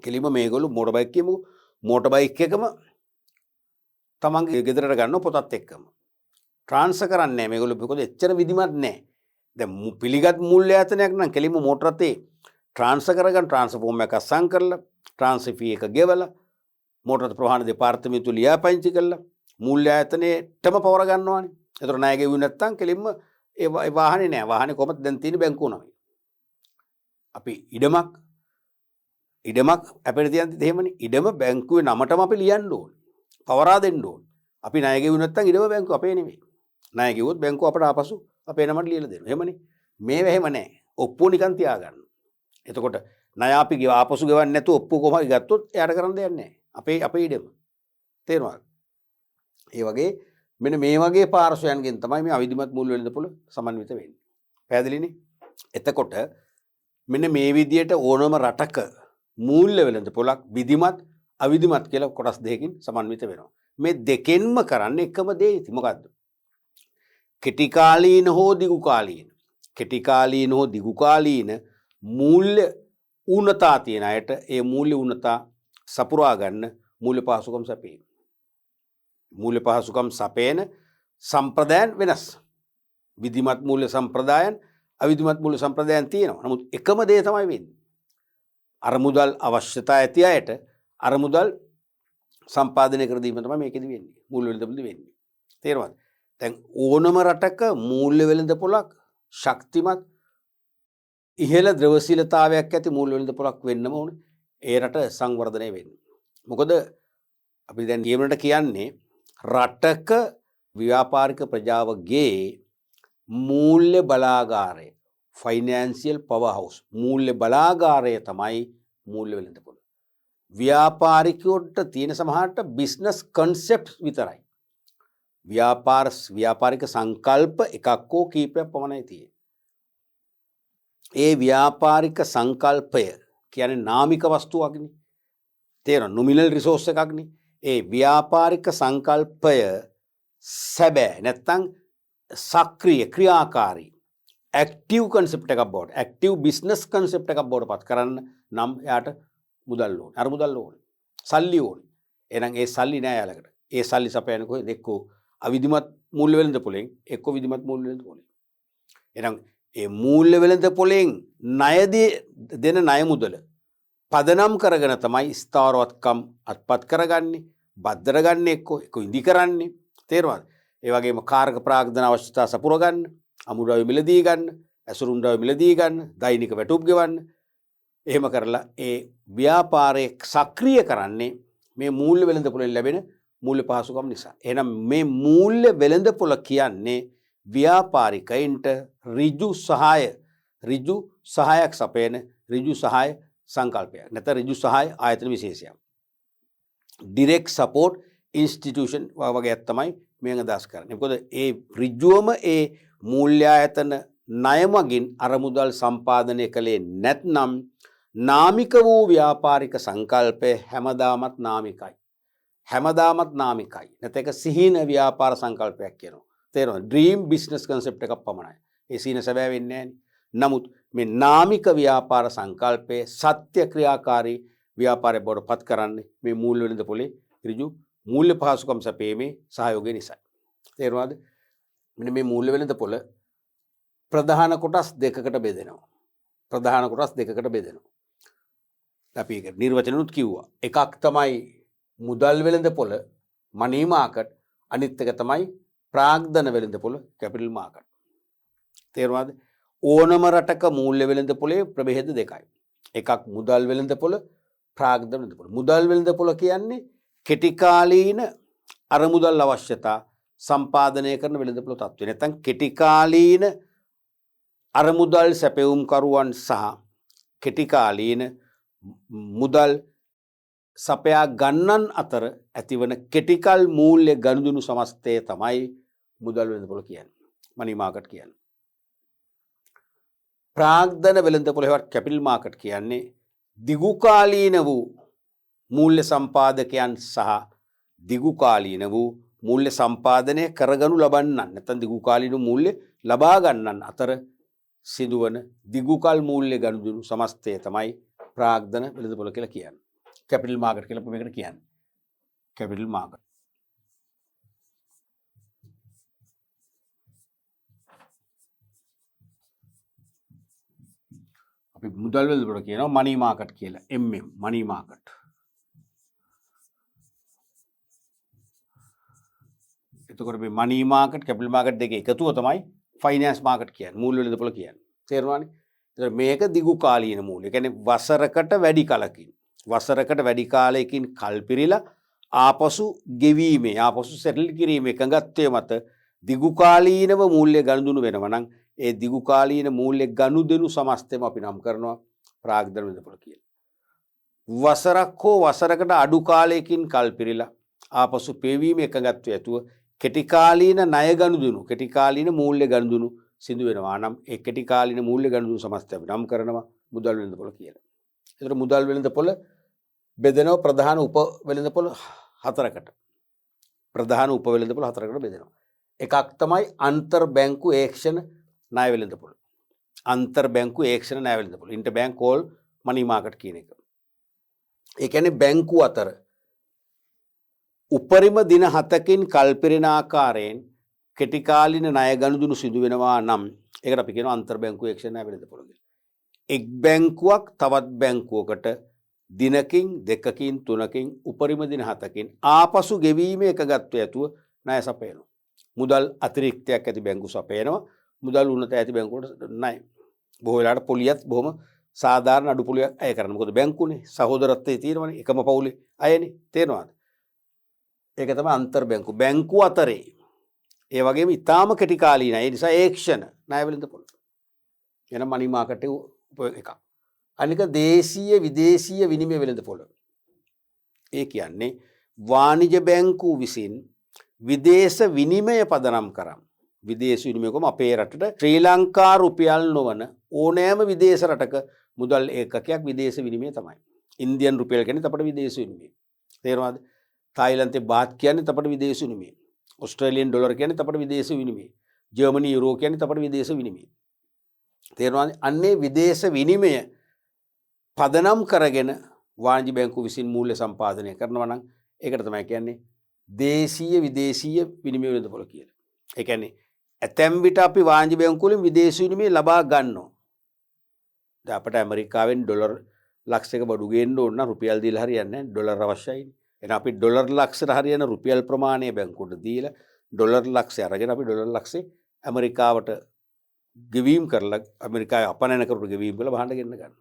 කෙලින්ම මේගොල්ලෝ මෝටර් බයික් කියමුකෝ. මෝටර් බයික් එකම තමන්ගේ ගෙදරට ගන්න පොතත් එක්කම. ට්‍රාන්ස්ෆර් කරන්නේ නැහැ මේගොල්ලෝ. මොකද එච්චර විධිමත් නැහැ. දැන් පිළිගත් මූල්‍ය ආයතනයක් නම් කෙලින්ම මෝටර රථේ ට්‍රාන්ස්ෆර් කරගන්න ට්‍රාන්ස්ෆර් ෆෝම් එකක් අස්සම් කරලා ට්‍රාන්ස්ෆර් ෆී එක ගෙවලා මෝටර රථ ප්‍රවාහන දෙපාර්තමේන්තුව ලියාපදිංචි කරලා මූල්‍ය ආයතනයේටම පවර ගන්නවානේ. ඒතර ණය ගෙවුවේ නැත්නම් කෙලින්ම ඒ වාහනේ නෑ. වාහනේ කොහොමද දැන් තියෙන්නේ බැංකුව නමේ. අපි ඉඩමක් අපිට තියන්නේ එහෙමනේ. ඉඩම බැංකුවේ නමටම අපි ලියන්න ඕනේ. පවරා දෙන්න ඕනේ. අපි ණය ගෙවුවේ නැත්නම් ඉඩම බැංකුව අපේ නෙමෙයි. ණය ගෙවුවොත් බැංකුව අපට ආපසු අපේ නමට ලියලා දෙනවා. එහෙමනේ. මේව එහෙම නෑ. ඔප්පුව නිකන් තියාගන්න. එතකොට ණය අපි ආපසු ගෙවන්නේ නැතුව ඔප්පුව කොහොමද ගත්තොත් එයාට කරන්න දෙයක් නෑ. අපේ ඉඩම. තේරුණාද? ඒ වගේ මෙන්න මේ වගේ පාර්ශ්වයන්ගෙන් තමයි මේ අවිධිමත් මූල්‍ය වෙළඳපොළ සමන්විත වෙන්නේ. පැහැදිලිනේ? එතකොට මෙන්න මේ විදියට ඕනම රටක මූල්‍ය වෙළඳපොළක් විධිමත් අවිධිමත් කියලා කොටස් දෙකකින් සමන්විත වෙනවා. මේ දෙකෙන්ම කරන්නේ එකම දේ. මොකද්ද? කෙටි කාලීන හෝ දිගු කාලීන මූල්‍ය ඌනතා තියෙන අයට ඒ මූල්‍ය ඌනතා සපුරා ගන්න මූල්‍ය පහසුකම් සැපීම. මූල්‍ය පහසුකම් සපේන සම්ප්‍රදායන් වෙනස්. විධිමත් මූල්‍ය සම්ප්‍රදායන් අවිධිමත් මූල්‍ය සම්ප්‍රදායන් තියෙනවා. නමුත් එකම දේ තමයි වෙන්නේ. අරමුදල් අවශ්‍යතා ඇති අයට අරමුදල් සම්පාදනය කර දීම තමයි මේකෙදි වෙන්නේ. මූල්‍ය වෙළඳපොළේ වෙන්නේ. තේරුණාද? දැන් ඕනම රටක මූල්‍ය වෙළඳපොළක් ශක්තිමත් ඉහළ ද්‍රවශීලතාවයක් ඇති මූල්‍ය වෙළඳපොළක් වෙන්නම ඕනේ. ඒ රට සංවර්ධනය වෙන්න. මොකද අපි දැන් කියමනට කියන්නේ රටක ව්‍යාපාරික ප්‍රජාවගේ මූල්‍ය බලාගාරය ෆයිනෑන්සියල් පවර් හවුස් මූල්‍ය බලාගාරය තමයි මූල්‍ය වෙළඳපොළ. ව්‍යාපාරිකයොට තියෙන සමහරට බිස්නස් කන්සෙප්ට්ස් විතරයි. ව්‍යාපාරික සංකල්ප එකක් හෝ කීපයක් පමණයි තියෙන්නේ. ඒ ව්‍යාපාරික සංකල්පය කියන්නේ නාමික වස්තුවක්නේ. තේරෙනවද? Nominal resource එකක්නේ. ඒ ව්‍යාපාරික සංකල්පය සැබෑ නැත්තම් සක්‍රීය ක්‍රියාකාරී ඇක්ටිව් කන්සෙප්ට් එකක් බවට ඇක්ටිව් බිස්නස් කන්සෙප්ට් එකක් බවට පත් කරන්න නම් එයාට මුදල් ඕනේ. අර මුදල් ඕනේ. සල්ලි ඕනේ. එහෙනම් ඒ සල්ලි නෑ යාලකට. ඒ සල්ලි සපයන්නේ කොහෙද? එක්කෝ අවිධිමත් මූල්‍ය වෙළඳපොළෙන් එක්කෝ විධිමත් මූල්‍ය වෙළඳපොළෙන්. එහෙනම් ඒ මූල්‍ය වෙළඳපොළෙන් ණය දෙන ණය මුදල පදනම් කරගෙන තමයි ස්ථාවරවත්කම් අත්පත් කරගන්නේ. බද්දර ගන්න එක්කෝ ඉදි කරන්නේ. තේරුණාද? ඒ වගේම කාර්ක ප්‍රාග්ධන අවශ්‍යතා සපුර ගන්න, අමුද්‍රව්‍ය මිලදී ගන්න, ඇසුරුම් ද්‍රව්‍ය මිලදී ගන්න, දෛනික වැටුප් ගෙවන්න. එහෙම කරලා ඒ ව්‍යාපාරයේ සක්‍රිය කරන්නේ මේ මූල්‍ය වෙළඳපොළෙන් ලැබෙන මූල්‍ය පහසුකම් නිසා. එහෙනම් මේ මූල්‍ය වෙළඳපොළ කියන්නේ ව්‍යාපාරිකයින්ට ඍජු සහායක් සපයන ඍජු සහාය සංකල්පයක්. නැත්නම් ඍජු සහාය ආයතන විශේෂයක්. ඩිරෙක්ට් සපෝට් ඉන්ස්ටිටියුෂන් වගේ තමයි මේ අදහස් කරන්නේ. මොකද ඒ ඍජුවම ඒ මූල්‍ය ආයතන ණය මගින් අරමුදල් සම්පාදනය කළේ නැත්නම් නාමික වූ ව්‍යාපාරික සංකල්පය හැමදාමත් නාමිකයි. නැත්නම් ඒක සිහින ව්‍යාපාර සංකල්පයක් කියනවා. තේරෙනවද? ඩ්‍රීම් බිස්නස් කන්සෙප්ට් එකක් පමණයි. ඒ සිහින සැබෑ වෙන්නේ නැහැ. නමුත් මේ නාමික ව්‍යාපාර සංකල්පයේ සත්‍ය ක්‍රියාකාරී ව්‍යාපාරය බවට පත් කරන්නේ මේ මූල්‍ය වෙළඳපොලේ ඍජු මූල්‍ය පහසුකම් සැපීමේ සහයෝගය නිසායි. තේරුණාද? මෙන්න මේ මූල්‍ය වෙළඳපොළ ප්‍රධාන කොටස් දෙකකට බෙදෙනවා. අපි ඒක නිර්වචනනුත් කිව්වා. එකක් තමයි මුදල් වෙළඳපොළ මනී මාකට්, අනිත් එක තමයි ප්‍රාග්ධන වෙළඳපොළ කැපිටල් මාකට්. තේරුණාද? ඕනම රටක මූල්‍ය වෙළඳපොලේ ප්‍රභේද දෙකයි. එකක් මුදල් වෙළඳපොළ, ප්‍රාග්ධන වෙළඳපොළ. මුදල් වෙළඳපොළ කියන්නේ කෙටි කාලීන අරමුදල් අවශ්‍යතා සම්පාදනය කරන වෙළඳපොළ තත්ත්වය. නැත්නම් කෙටි කාලීන අරමුදල් සැපයුම්කරුවන් සහ කෙටි කාලීන මුදල් සපයා ගන්නන් අතර ඇතිවන කෙටිකල් මූල්‍ය ගනුදෙනු සමස්තය තමයි මුදල් වෙළඳපොළ කියන්නේ. මනි මාකට් කියන්නේ. ප්‍රාග්ධන වෙළඳපොළ හෙවත් කැපිටල් මාකට් කියන්නේ දිගුකාලීන වූ මූල්‍ය සම්පාදකයන් සහ දිගුකාලීන වූ මූල්‍ය සම්පාදනය කරගනු ලබන්නන් නැත්නම් දිගුකාලීන මූල්‍ය ලබා ගන්නන් අතර සිදුවන දිගුකල් මූල්‍ය ගනුදෙනු සමස්තය තමයි ප්‍රාග්ධන වෙළඳපොළ කියලා කියන්නේ. කැපිටල් මාකට් කියලා මේකට කියන්නේ. Capital market. අපි මුදල් වෙළඳපොළ කියනවා මනි මාකට් කියලා. මනි මාකට්. එතකොට මේ මනි මාකට් කැපිටල් මාකට් දෙකේ එකතුව තමයි ෆයිනෑන්ස් මාකට් කියන්නේ. මූල්‍ය වෙළඳපොළ කියන්නේ. තේරුණානේ? ඒතර මේක දිගු කාලීන මූල්‍ය. ඒ කියන්නේ වසරකට වැඩි කාලයකින් කල් පිරීලා ආපසු ගෙවීමේ ආපසු සෙටල් කිරීමේ එකඟත්වය මත දිගු කාලීනව මූල්‍ය ගනුදෙනු වෙනවා නම් ඒ දිගු කාලීන මූල්‍ය ගනුදෙනු සමස්තයම අපි නම් කරනවා ප්‍රාග්ධන වෙළඳපොළ කියලා. වසරක් හෝ වසරකට අඩු කාලයකින් කල් පිරීලා ආපසු පෙවීමේ එකඟත්වය ඇතුව කෙටි කාලීන ණය ගනුදෙනු කෙටි කාලීන මූල්‍ය ගනුදෙනු සිදු වෙනවා නම් ඒ කෙටි කාලීන මූල්‍ය ගනුදෙනු සමස්තය අපි නම් කරනවා මුදල් වෙළඳපොළ කියලා. ඒතර මුදල් වෙළඳපොළ බෙදෙනවා ප්‍රධාන උප වෙළඳපොළ හතරකට. බෙදෙනවා. එකක් තමයි අන්තර් බැංකු ඒක්ෂණ ණය වෙළඳපොළ. ඉන්ටර් බැංක් කෝල් මනි මාකට් කියන එක. ඒ කියන්නේ බැංකු අතර උපරිම දින 7කින් කල්පිරෙන ආකාරයෙන් කෙටි කාලීන ණය ගනුදෙනු සිදු වෙනවා නම් ඒකට අපි කියනවා අන්තර් බැංකු ඒක්ෂණ ණය වෙළඳපොළ කියලා. එක් බැංකුවක් තවත් බැංකුවකට දිනකින් දෙකකින් තුනකින් උපරිම දින 7කින් ආපසු ගෙවීමේ එකගත්වය ඇතුව ණය සපයනවා. මුදල් අතිරික්තයක් ඇති බැංකු සපයනවා. මුදල් උන්නත ඇති බැංකුවට ණය. බොහෝ වෙලාවට පොලියත් බොහොම සාධාරණ අඩු පොලියක් අය කරනවා. මොකද බැංකුනේ සහෝදරත්වයේ තියෙනවනේ එකම පවුලේ අයනේ. තේරෙනවද? ඒක තමයි අන්තර් බැංකු. බැංකු අතරේ ඒ වගේම ඊටාම කෙටි කාලීන. ඒ නිසා ඒක්ෂණ ණය වෙළඳපොළ. එන මනි මාකට් එකක්. අනික දේශීය විදේශීය විනිමය වෙළඳපොළ. ඒ කියන්නේ වාණිජ බැංකුව විසින් විදේශ විනිමය පදනම් කරම්. විදේශ විනිමය කොම අපේ රටට ශ්‍රී ලංකා රුපියල් නොවන ඕනෑම විදේශ රටක මුදල් ඒකකයක් විදේශ විනිමය තමයි. ඉන්දියන් රුපියල් කියන්නේ අපේ විදේශ විනිමය. තේරුණාද? තායිලන්තේ බාත් කියන්නේ අපේ විදේශ විනිමය. ඔස්ට්‍රේලියන් ඩොලර් කියන්නේ අපේ විදේශ විනිමය. ජර්මනි යුරෝ කියන්නේ අපේ විදේශ විනිමය. තේරුණාද? අන්නේ විදේශ විනිමය පදනම් කරගෙන වාණිජ බැංකුව විසින් මූල්‍ය සම්පාදනය කරනවා නම් ඒකට තමයි කියන්නේ දේශීය විදේශීය විනිමය වෙළඳපොළ කියලා. ඒ කියන්නේ ඇතැම් විට අපි වාණිජ බැංකුව වලින් විදේශ විනිමය ලබා ගන්නවා. දැන් අපිට ඇමරිකාවෙන් ඩොලර් ලක්ෂයක බඩු ගේන්න ඕන නම් රුපියල් දීලා හරියන්නේ නැහැ. ඩොලර් අවශ්‍යයි. එහෙනම් අපි ඩොලර් ලක්ෂයට හරියන රුපියල් ප්‍රමාණය බැංකුවට දීලා ඩොලර් ලක්ෂය අරගෙන අපි ඩොලර් ලක්ෂේ ඇමරිකාවට ගෙවීම් කරලා ඇමරිකාවේ අපනයන කරපු ගෙවීම් කරලා භාණ්ඩ ගෙන්න ගන්න.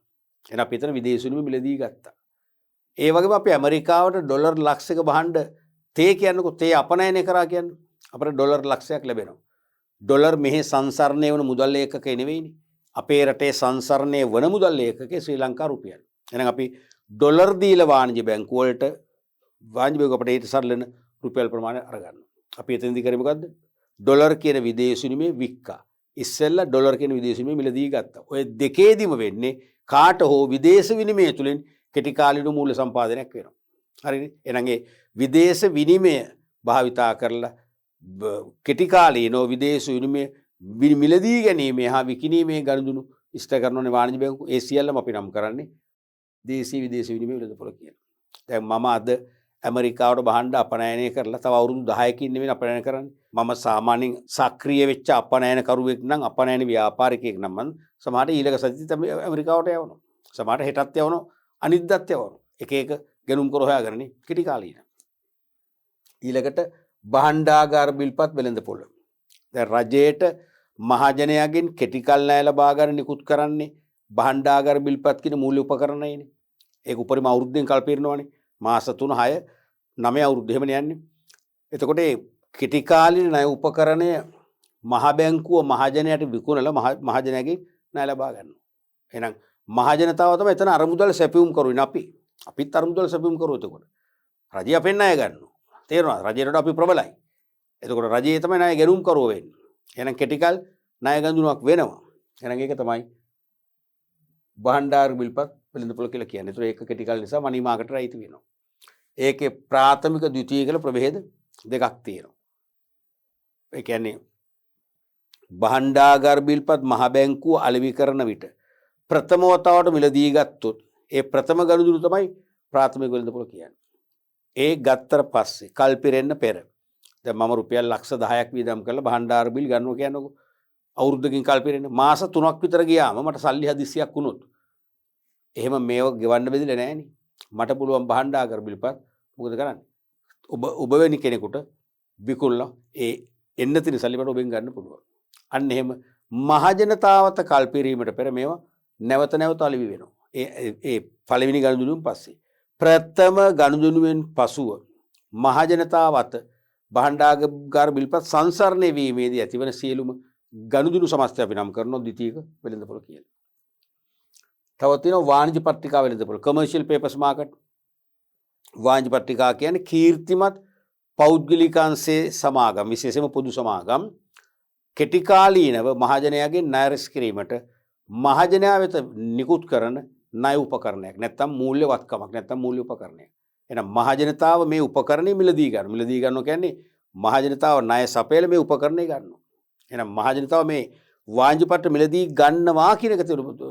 එහෙනම් අපි එතන විදේශ විනිමය මිලදී ගත්තා. ඒ වගේම අපි ඇමරිකාවට ඩොලර් ලක්ෂයක භාණ්ඩ තේ කියන්නකො තේ අපනයනය කරා කියන්නේ අපිට ඩොලර් ලක්ෂයක් ලැබෙනවා. ඩොලර් මෙහි සංසරණය වන මුදල් ඒකකේ නෙවෙයිනේ. අපේ රටේ සංසරණය වන මුදල් ඒකකේ ශ්‍රී ලංකා රුපියල්. එහෙනම් අපි ඩොලර් දීලා වාණිජ බැංකුව වලට වාණිජ බැංකුව අපිට ඊට සරලන රුපියල් ප්‍රමාණය අරගන්නවා. අපි එතනදී කරේ මොකද්ද? ඩොලර් කියන විදේශ විනිමය වික්කා. ඉස්සෙල්ලා ඩොලර් කියන විදේශ විනිමය මිලදී ගත්තා. ඔය දෙකේදීම වෙන්නේ කාට හෝ විදේශ විනිමය තුලින් කෙටි කාලින මූල්‍ය සම්පාදනයක් වෙනවා. හරිනේ? එහෙනම් ඒ විදේශ විනිමය භාවිතා කරලා කෙටි කාලීනව විදේශ විනිමය මිලදී ගැනීම හා විකිණීමේ ගනුදෙනු ඉෂ්ට කරනෝනේ වාණිජ බැංකුව. ඒ සියල්ලම අපි නම් කරන්නේ දේශීය විදේශ විනිමය වෙළඳපොළ කියලා. දැන් මම අද ඇමරිකාවට භාණ්ඩ අපනයනය කරලා තව අවුරුදු 10කින් නෙවෙයි අපනයන කරන්නේ. මම සාමාන්‍යයෙන් සක්‍රිය වෙච්ච අපනයන කරුවෙක් නම් අපනයන ව්‍යාපාරිකයෙක් නම් මම සමහරට ඊළඟ සතියේත් ඇමරිකාවට යවනවා. සමහරට හෙටත් යවනවා, අනිද්දාත් යවනවා. එක එක ගෙනුම් කර හොයාගන්නේ කෙටි කාලීන. ඊළඟට භාණ්ඩාගාර බිල්පත් වෙළඳපොළ. දැන් රජයට මහජනයාගෙන් කෙටි කල් ණය ලබා ගන්න නිකුත් කරන්නේ භාණ්ඩාගාර බිල්පත් කියන මූල්‍ය උපකරණයනේ. ඒක උපරිම අවුරුද්දෙන් කල් පිරනවනේ. මාස 3 6 9 අවුරුද්ද එහෙමනේ යන්නේ. එතකොට මේ කෙටි කාලීන ණය උපකරණය මහ බැංකුව මහජනයාට විකුණලා මහජනයාගෙන් ණය ලබා ගන්නවා. එහෙනම් මහජනතාව තමයි එතන අරමුදල් සැපයුම් කරුවේ අපි. අපිත් අරමුදල් සැපයුම් කරුවෝ එතකොට. රජය අපෙන් ණය ගන්නවා. තේරෙනවද? රජයට අපි ප්‍රබලයි. එතකොට රජයේ තමයි ණය ගැනුම් කරුවෝ වෙන්නේ. එහෙනම් කෙටිකල් ණය ගඳුනක් වෙනවා. එහෙනම් ඒක තමයි භාණ්ඩාගාර බිල්පත් වෙළඳපොළ කියලා කියන්නේ. ඒතර ඒක කෙටිකල් නිසා මනි මාකට් රයිති වෙනවා. ඒකේ ප්‍රාථමික ද්විතීයික කියලා ප්‍රභේද දෙකක් තියෙනවා. ඒ කියන්නේ භාණ්ඩාගාර බිල්පත් මහ බැංකුව අලෙවි කරන විට ප්‍රථම වතාවට මිලදී ගත්තොත් ඒ ප්‍රථම ගනුදෙනු තමයි ප්‍රාථමික වෙළඳපොළ කියන්නේ. ඒ ගත්තට පස්සේ කල් පිරෙන්න පෙර දැන් මම රුපියල් ලක්ෂ 10ක් වියදම් කරලා භාණ්ඩාගාර බිල් ගන්නවා කියනකො අවුරුද්දකින් කල් පිරෙන්න මාස 3ක් විතර ගියාම මට සල්ලි හදිස්සියක් වුණොත් එහෙම මේව ගෙවන්න බෙදිලා නැහැනේ. මට පුළුවන් භාණ්ඩාගාර බිල්පත් මොකද කරන්නේ? ඔබ වෙනි කෙනෙකුට විකුණලා ඒ එන්න තියෙන සල්ලි මට ඔබෙන් ගන්න පුළුවන්. අන්න එහෙම මහජනතාවත කල් පිරීමට පෙර මේවා නැවත නැවත අලෙවි වෙනවා. ඒ පළවෙනි ගනුදෙනුවෙන් පස්සේ ප්‍රථම ගනුදෙනුවෙන් පසුව මහජනතාවත භාණ්ඩාගාර බිල්පත් සංසරණය වීමේදී ඇතිවන සියලුම ගනුදෙනු සමස්තය අපි නම් කරනවා ද්විතීයික වෙළඳපොළ කියලා. තව තියෙනවා වාණිජ පත්‍රිකා වෙළඳපොළ කමර්ෂියල් පේපර්ස් මාකට්. වාණිජ පත්‍රිකා කියන්නේ කීර්තිමත් පෞද්ගලිකාංශයේ සමාගම් විශේෂයෙන්ම පොදු සමාගම් කෙටි කාලීනව මහජනයාගෙන් ණය රැස් කිරීමට මහජනයා වෙත නිකුත් කරන ණය උපකරණයක් නැත්නම් මූල්‍ය වත්කමක් නැත්නම් මූල්‍ය උපකරණයක්. එහෙනම් මහජනතාව මේ උපකරණය මිලදී ගන්නවා. මිලදී ගන්නවා කියන්නේ මහජනතාව ණය සපයලා මේ උපකරණය ගන්නවා. එහෙනම් මහජනතාව මේ වාණිජ පත්‍ර මිලදී ගන්නවා කියන එක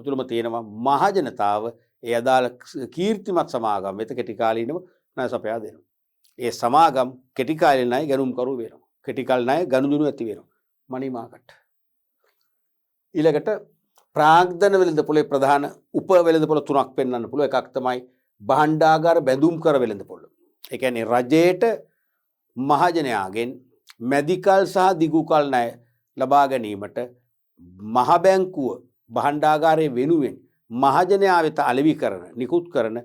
තුළම තියෙනවා මහජනතාව ඒ අදාළ කීර්තිමත් සමාගම් වෙත කෙටි කාලීනව ණය සපයා දෙනවා. ඒ සමාගම් කෙටි කාලීන ණය ගැනුම් කරු වෙනවා. කෙටි කාල ණය ගනුදෙනු ඇති වෙනවා. මනි මාකට්. ඊළඟට ප්‍රාග්ධන වෙළඳපොලේ ප්‍රධාන උප වෙළඳපොළ තුනක් පෙන්වන්න පුළුවන්. එකක් තමයි භාණ්ඩාගාර බැඳුම් කර වෙළඳපොළ. ඒ කියන්නේ රජයට මහජනයාගෙන් මැදිකල් සහ දිගුකල් ණය ලබා ගැනීමට මහ බැංකුව භාණ්ඩාගාරයේ වෙනුවෙන් මහජනයා වෙත අලෙවි කරන නිකුත් කරන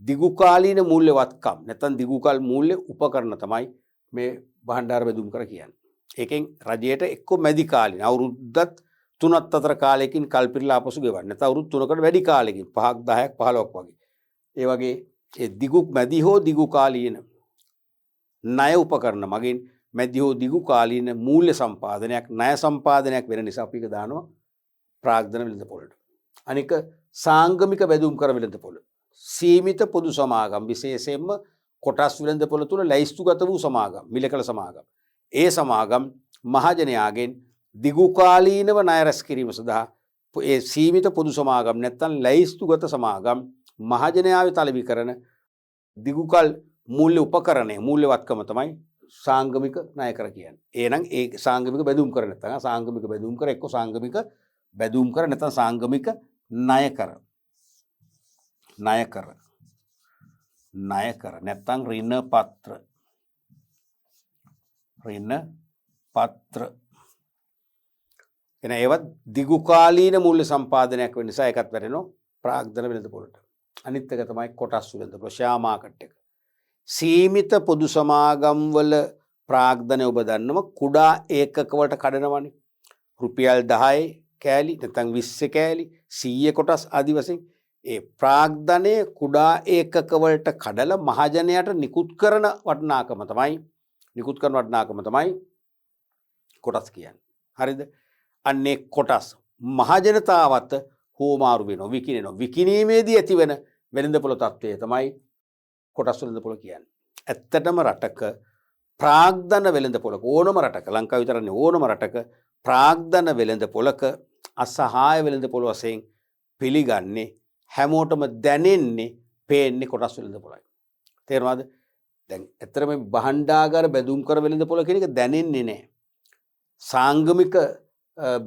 දිගුකාලීන මූල්‍ය වත්කම් නැත්නම් දිගුකල් මූල්‍ය උපකරණ තමයි මේ භාණ්ඩාගාර බැඳුම් කර කියන්නේ. ඒකෙන් රජයට එක්ක මැදි කාලීන අවුරුද්දක් 3ක් අතර කාලයකින් කල්පිරලා ආපසු ගෙවන්න. නැත්නම් අවුරුදු 3කට වැඩි කාලෙකින් 5ක් 10ක් 15ක් වගේ. ඒ වගේ ඒ දිගු මැදි හෝ දිගු කාලීන ණය උපකරණ මගින් මැදි හෝ දිගු කාලීන මූල්‍ය සම්පාදනයක් ණය සම්පාදනයක් වෙන නිසා අපි ඒක දානවා ප්‍රාග්ධන වෙළඳපොළට. අනික සාංගමික බැඳුම් කර වෙළඳපොළ. සීමිත පොදු සමාගම් විශේෂයෙන්ම කොටස් වෙළඳපොළ තුල ලැයිස්තුගත වූ සමාගම් මිලකල සමාගම්. ඒ සමාගම් මහජනයාගෙන් දිගුකාලීනව ණය රැස් කිරීම සඳහා ඒ සීමිත පොදු සමාගම් නැත්නම් ලැයිස්තුගත සමාගම් මහජනයා වෙත අලෙවි කරන දිගුකල් මූල්‍ය උපකරණය මූල්‍ය වත්කම තමයි සාංගමික ණය කර කියන්නේ. එහෙනම් ඒ සාංගමික බැඳුම් කර නැත්නම් සාංගමික බැඳුම් කර එක්ක සාංගමික බැඳුම් කර නැත්නම් සාංගමික ණය කර නැත්නම් ඍණ පත්‍ර පත්‍ර එන ඒවත් දිගුකාලීන මූල්‍ය සම්පාදනයක් වෙන නිසා ඒකත් වැටෙනවා ප්‍රාග්ධන වෙළඳපොළට. අනිත් එක තමයි කොටස් වෙළඳපොළ ෂෙයා මාකට් එක. සීමිත පොදු සමාගම් වල ප්‍රාග්ධනය ඔබ දන්නව කුඩා ඒකක වලට කඩනවනේ. රුපියල් 10 කෑලි නැත්නම් 20 කෑලි 100 කොටස් ආදි වශයෙන් ඒ ප්‍රාග්ධනය කුඩා ඒකක වලට කඩලා මහජනයාට නිකුත් කරන වටිනාකම තමයි කොටස් කියන්නේ. හරිද? අන්නේ කොටස් මහජනතාවට හෝමාරු වෙනවා විකිනෙනවා. විකිණීමේදී ඇතිවෙන වෙළඳපොළ තත්ත්වය තමයි කොටස් වෙළඳපොළ කියන්නේ. ඇත්තටම රටක ප්‍රාග්ධන වෙළඳපොළක ඕනම රටක ලංකාව විතරනේ ඕනම රටක ප්‍රාග්ධන වෙළඳපොළක අසහාය වෙළඳපොළ වශයෙන් පිළිගන්නේ හැමෝටම දැනෙන්නේ පේන්නේ කොටස් වෙළඳපොළයි. තේරුණාද? දැන් ඇත්තටම භාණ්ඩාගාර බැඳුම් කර වෙළඳපොළ කියන එක දැනෙන්නේ නැහැ. සාංගමික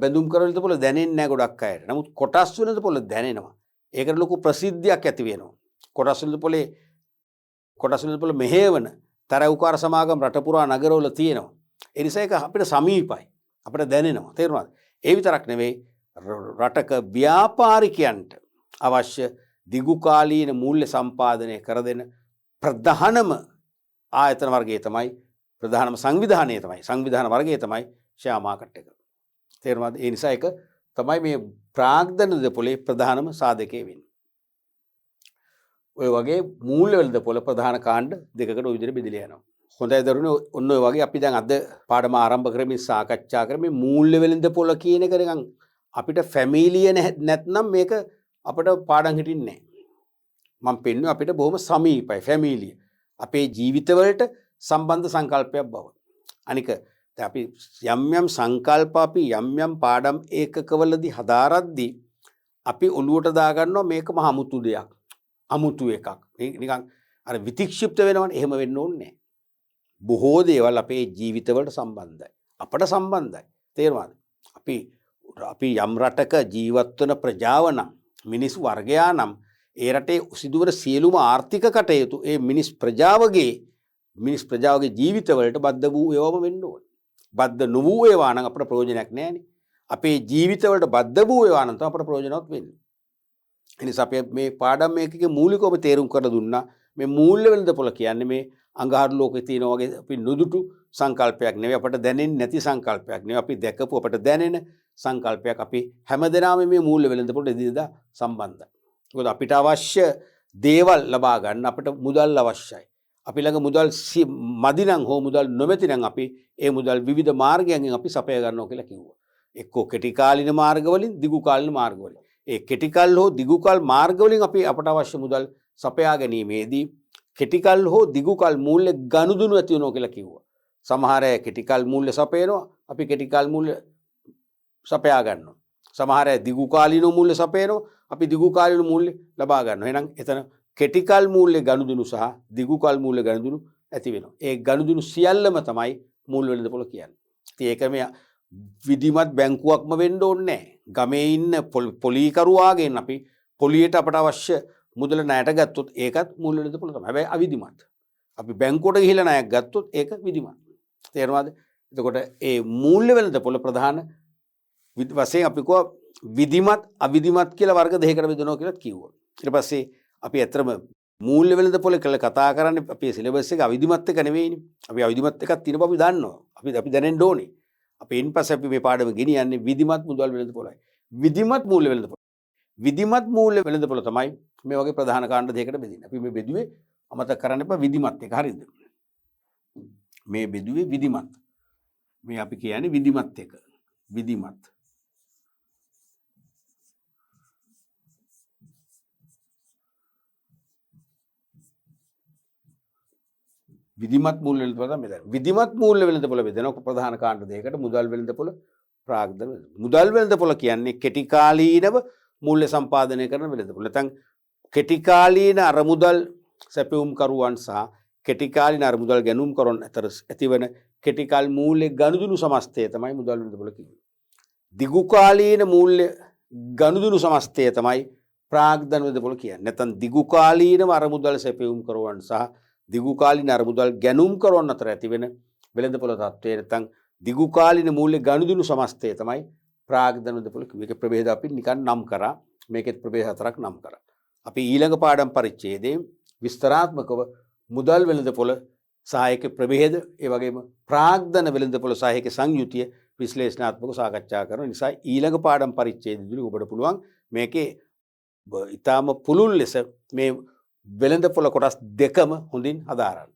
බැඳුම් කර වෙළඳපොළ දැනෙන්නේ නැහැ ගොඩක් අයට. නමුත් කොටස් වෙළඳපොළ දැනෙනවා. ඒකට ලොකු ප්‍රසිද්ධියක් ඇති වෙනවා. කොටස් වෙළඳපොළ මෙහෙවන තරවුකාර සමාගම් රට පුරා නගරවල තියෙනවා. ඒ නිසා ඒක අපිට සමීපයි. අපිට දැනෙනවා. තේරුණාද? ඒ විතරක් නෙවෙයි රටක ව්‍යාපාරිකයන්ට අවශ්‍ය දිගුකාලීන මූල්‍ය සම්පාදනය කර දෙන ප්‍රධානම ආයතන වර්ගය තමයි ප්‍රධානම සංවිධාන වර්ගය තමයි ෂෙයා මාකට් එක. තේරුණාද? ඒ නිසා ඒක තමයි මේ ප්‍රාග්ධන වෙළඳපොලේ ප්‍රධානම සාධකය වෙන්නේ. ඔය වගේ මූල්‍ය වෙළඳපොළ ප්‍රධාන කාණ්ඩ දෙකකට ඔය විදිහට බෙදලා යනවා. හොඳයි දරුවනේ, ඔන්න ඔය වගේ අපි දැන් අද පාඩම ආරම්භ කරමින් සාකච්ඡා කරමින් මූල්‍ය වෙළඳපොළ කියන එක නිකන් අපිට ෆැමිලිය නැත්නම් මේක අපිට පාඩම් හිටින්නේ නැහැ. මම පෙන්වුවා අපිට බොහොම සමීපයි ෆැමිලිය. අපේ ජීවිතවලට සම්බන්ධ සංකල්පයක් බව. අනික දැන් අපි යම් සංකල්ප අපි යම් පාඩම් ඒකකවලදී හදාරද්දී අපි ඔළුවට දාගන්නවා මේක මහ අමුතු දෙයක්. අමුතු එකක්. නිකන් අර විතික්ෂිප්ත වෙනවනේ. එහෙම වෙන්න ඕනේ නැහැ. බොහෝ දේවල් අපේ ජීවිතවලට සම්බන්ධයි. අපට සම්බන්ධයි. තේරුණාද? අපි යම් රටක ජීවත් වන ප්‍රජාව නම් මිනිස් වර්ගයා නම් ඒ රටේ සිදුවන සියලුම ආර්ථික කටයුතු ඒ මිනිස් ප්‍රජාවගේ ජීවිතවලට බද්ධ වූ ඒවාම වෙන්න ඕනේ. බද්ධ නොවූ ඒවා නම් අපට ප්‍රයෝජනයක් නැහැනේ. අපේ ජීවිතවලට බද්ධ වූ ඒවා නම් තමයි අපට ප්‍රයෝජනවත් වෙන්නේ. ඒ නිසා අපි මේ පාඩම් මේකේ මූලිකව තේරුම් කරලා දුන්නා. මේ මූල්‍ය වෙළඳපොළ කියන්නේ මේ අඟහරු ලෝකේ තියෙන වගේ අපි නුදුටු සංකල්පයක් නෙවෙයි, අපට දැනෙන්නේ නැති සංකල්පයක් නෙවෙයි, අපි දැකපු අපට දැනෙන සංකල්පයක්. අපි හැමදෙනාම මේ මූල්‍ය වෙළඳපොළට එදිනෙදා සම්බන්ධයි. මොකද අපිට අවශ්‍ය දේවල් ලබා ගන්න අපිට මුදල් අවශ්‍යයි. අපි ළඟ මුදල් මදි නම් හෝ මුදල් නොමැති නම් අපි ඒ මුදල් විවිධ මාර්ගයන්ගෙන් අපි සපය ගන්නවා කියලා කිව්වා. එක්කෝ කෙටි කාලින මාර්ගවලින්, දිගු කාලින මාර්ගවලින්. ඒ කෙටි කාල හෝ දිගු කාල මාර්ගවලින් අපි අපට අවශ්‍ය මුදල් සපයා ගැනීමේදී කෙටි කාල හෝ දිගු කාල මූල්‍ය ගනුදෙනු ඇති වෙනවා කියලා කිව්වා. සමහර අය කෙටි කාල මූල්‍ය සපයනවා, අපි කෙටි කාල මූල්‍ය සපයා ගන්නවා. සමහර අය දිගු කාලින මූල්‍ය සපයනවා, අපි දිගු කාලින මූල්‍ය ලබා ගන්නවා. එහෙනම් එතන කෙටි කාල මූල්‍ය ගනුදෙනු සහ දිගු කාල මූල්‍ය ගනුදෙනු ඇති වෙනවා. ඒ ගනුදෙනු සියල්ලම තමයි මූල්‍ය වෙළඳපොළ කියන්නේ. ඉතින් ඒක මේ විධිමත් බැංකුවක්ම වෙන්න ඕනේ නැහැ. ගමේ ඉන්න පොලීකරුවාගෙන් අපි පොලියට අපට අවශ්‍ය මුදල ණයට ගත්තොත් ඒකත් මූල්‍ය වෙළඳපොළ තමයි. හැබැයි අවිධිමත්. අපි බැංකුවට ගිහිල්ලා ණයක් ගත්තොත් ඒක විධිමත්. තේරුණාද? එතකොට ඒ මූල්‍ය වෙළඳපොළ ප්‍රධාන වශයෙන් අපි කෝ විධිමත් අවිධිමත් කියලා වර්ග දෙකකට බෙදනවා කියලා කිව්වා. ඊට පස්සේ අපි ඇත්තම මූල්‍ය වෙළඳපොළ කියලා කතා කරන්නේ අපේ සිලබස් එක අවිධිමත් එක නෙවෙයිනේ. අපි අවිධිමත් එකක් තියෙන බව අපි දන්නවා. අපි දැනෙන්න ඕනේ. අපි ඉන්පස්සේ අපි මේ පාඩම ගෙනියන්නේ විධිමත් මුදල් වෙළඳපොළයි. විධිමත් මූල්‍ය වෙළඳපොළ. විධිමත් මූල්‍ය වෙළඳපොළ තමයි මේ වගේ ප්‍රධාන කාණ්ඩ දෙකකට බෙදෙන්නේ. අපි මේ බෙදුවේ අමතක කරන්න එපා විධිමත් එක. හරිද? මේ බෙදුවේ විධිමත්. මේ අපි කියන්නේ විධිමත් එක. විධිමත්. විධිමත් මූල්‍ය වෙළඳපොළ තමයි මෙතන. විධිමත් මූල්‍ය වෙළඳපොළ බෙදෙනවා ප්‍රධාන කාණ්ඩ දෙකකට. මුදල් වෙළඳපොළ, ප්‍රාග්ධන වෙළඳපොළ. මුදල් වෙළඳපොළ කියන්නේ කෙටි කාලීනව මූල්‍ය සම්පාදනය කරන වෙළඳපොළ. නැත්නම් කෙටි කාලීන අරමුදල් සැපයුම් කරුවන් සහ කෙටි කාලීන අරමුදල් ගැනුම් කරන අතර ඇතිවන කෙටි කාල මූල්‍ය ගනුදෙනු සමස්තය තමයි මුදල් වෙළඳපොළ කියන්නේ. දිගු කාලීන මූල්‍ය ගනුදෙනු සමස්තය තමයි ප්‍රාග්ධන වෙළඳපොළ කියන්නේ. නැත්නම් දිගු කාලීනව අරමුදල් සැපයුම් කරුවන් සහ දිගු කාලීන අරමුදල් ගැනුම් කරන අතර ඇතිවෙන වෙළඳපොළ තත්ත්වය නැත්නම් දිගුකාලින මූල්‍ය ගනුදෙනු සමස්තය තමයි ප්‍රාග්ධන වෙළඳපොළ. මේකේ ප්‍රභේද අපි නිකන් නම් කරා. මේකෙත් ප්‍රභේද 4ක් නම් කරා. අපි ඊළඟ පාඩම් පරිච්ඡේදයේ විස්තරාත්මකව මුදල් වෙළඳපොළ සහායක ප්‍රභේද ඒ වගේම ප්‍රාග්ධන වෙළඳපොළ සහායක සංයුතිය විශ්ලේෂණාත්මකව සාකච්ඡා කරන නිසා ඊළඟ පාඩම් පරිච්ඡේදයේදී ඔබට පුළුවන් මේකේ ඊටාම පුළුල් ලෙස මේ වෙළඳපොළ කොටස් දෙකම හොඳින් හදාරන්න.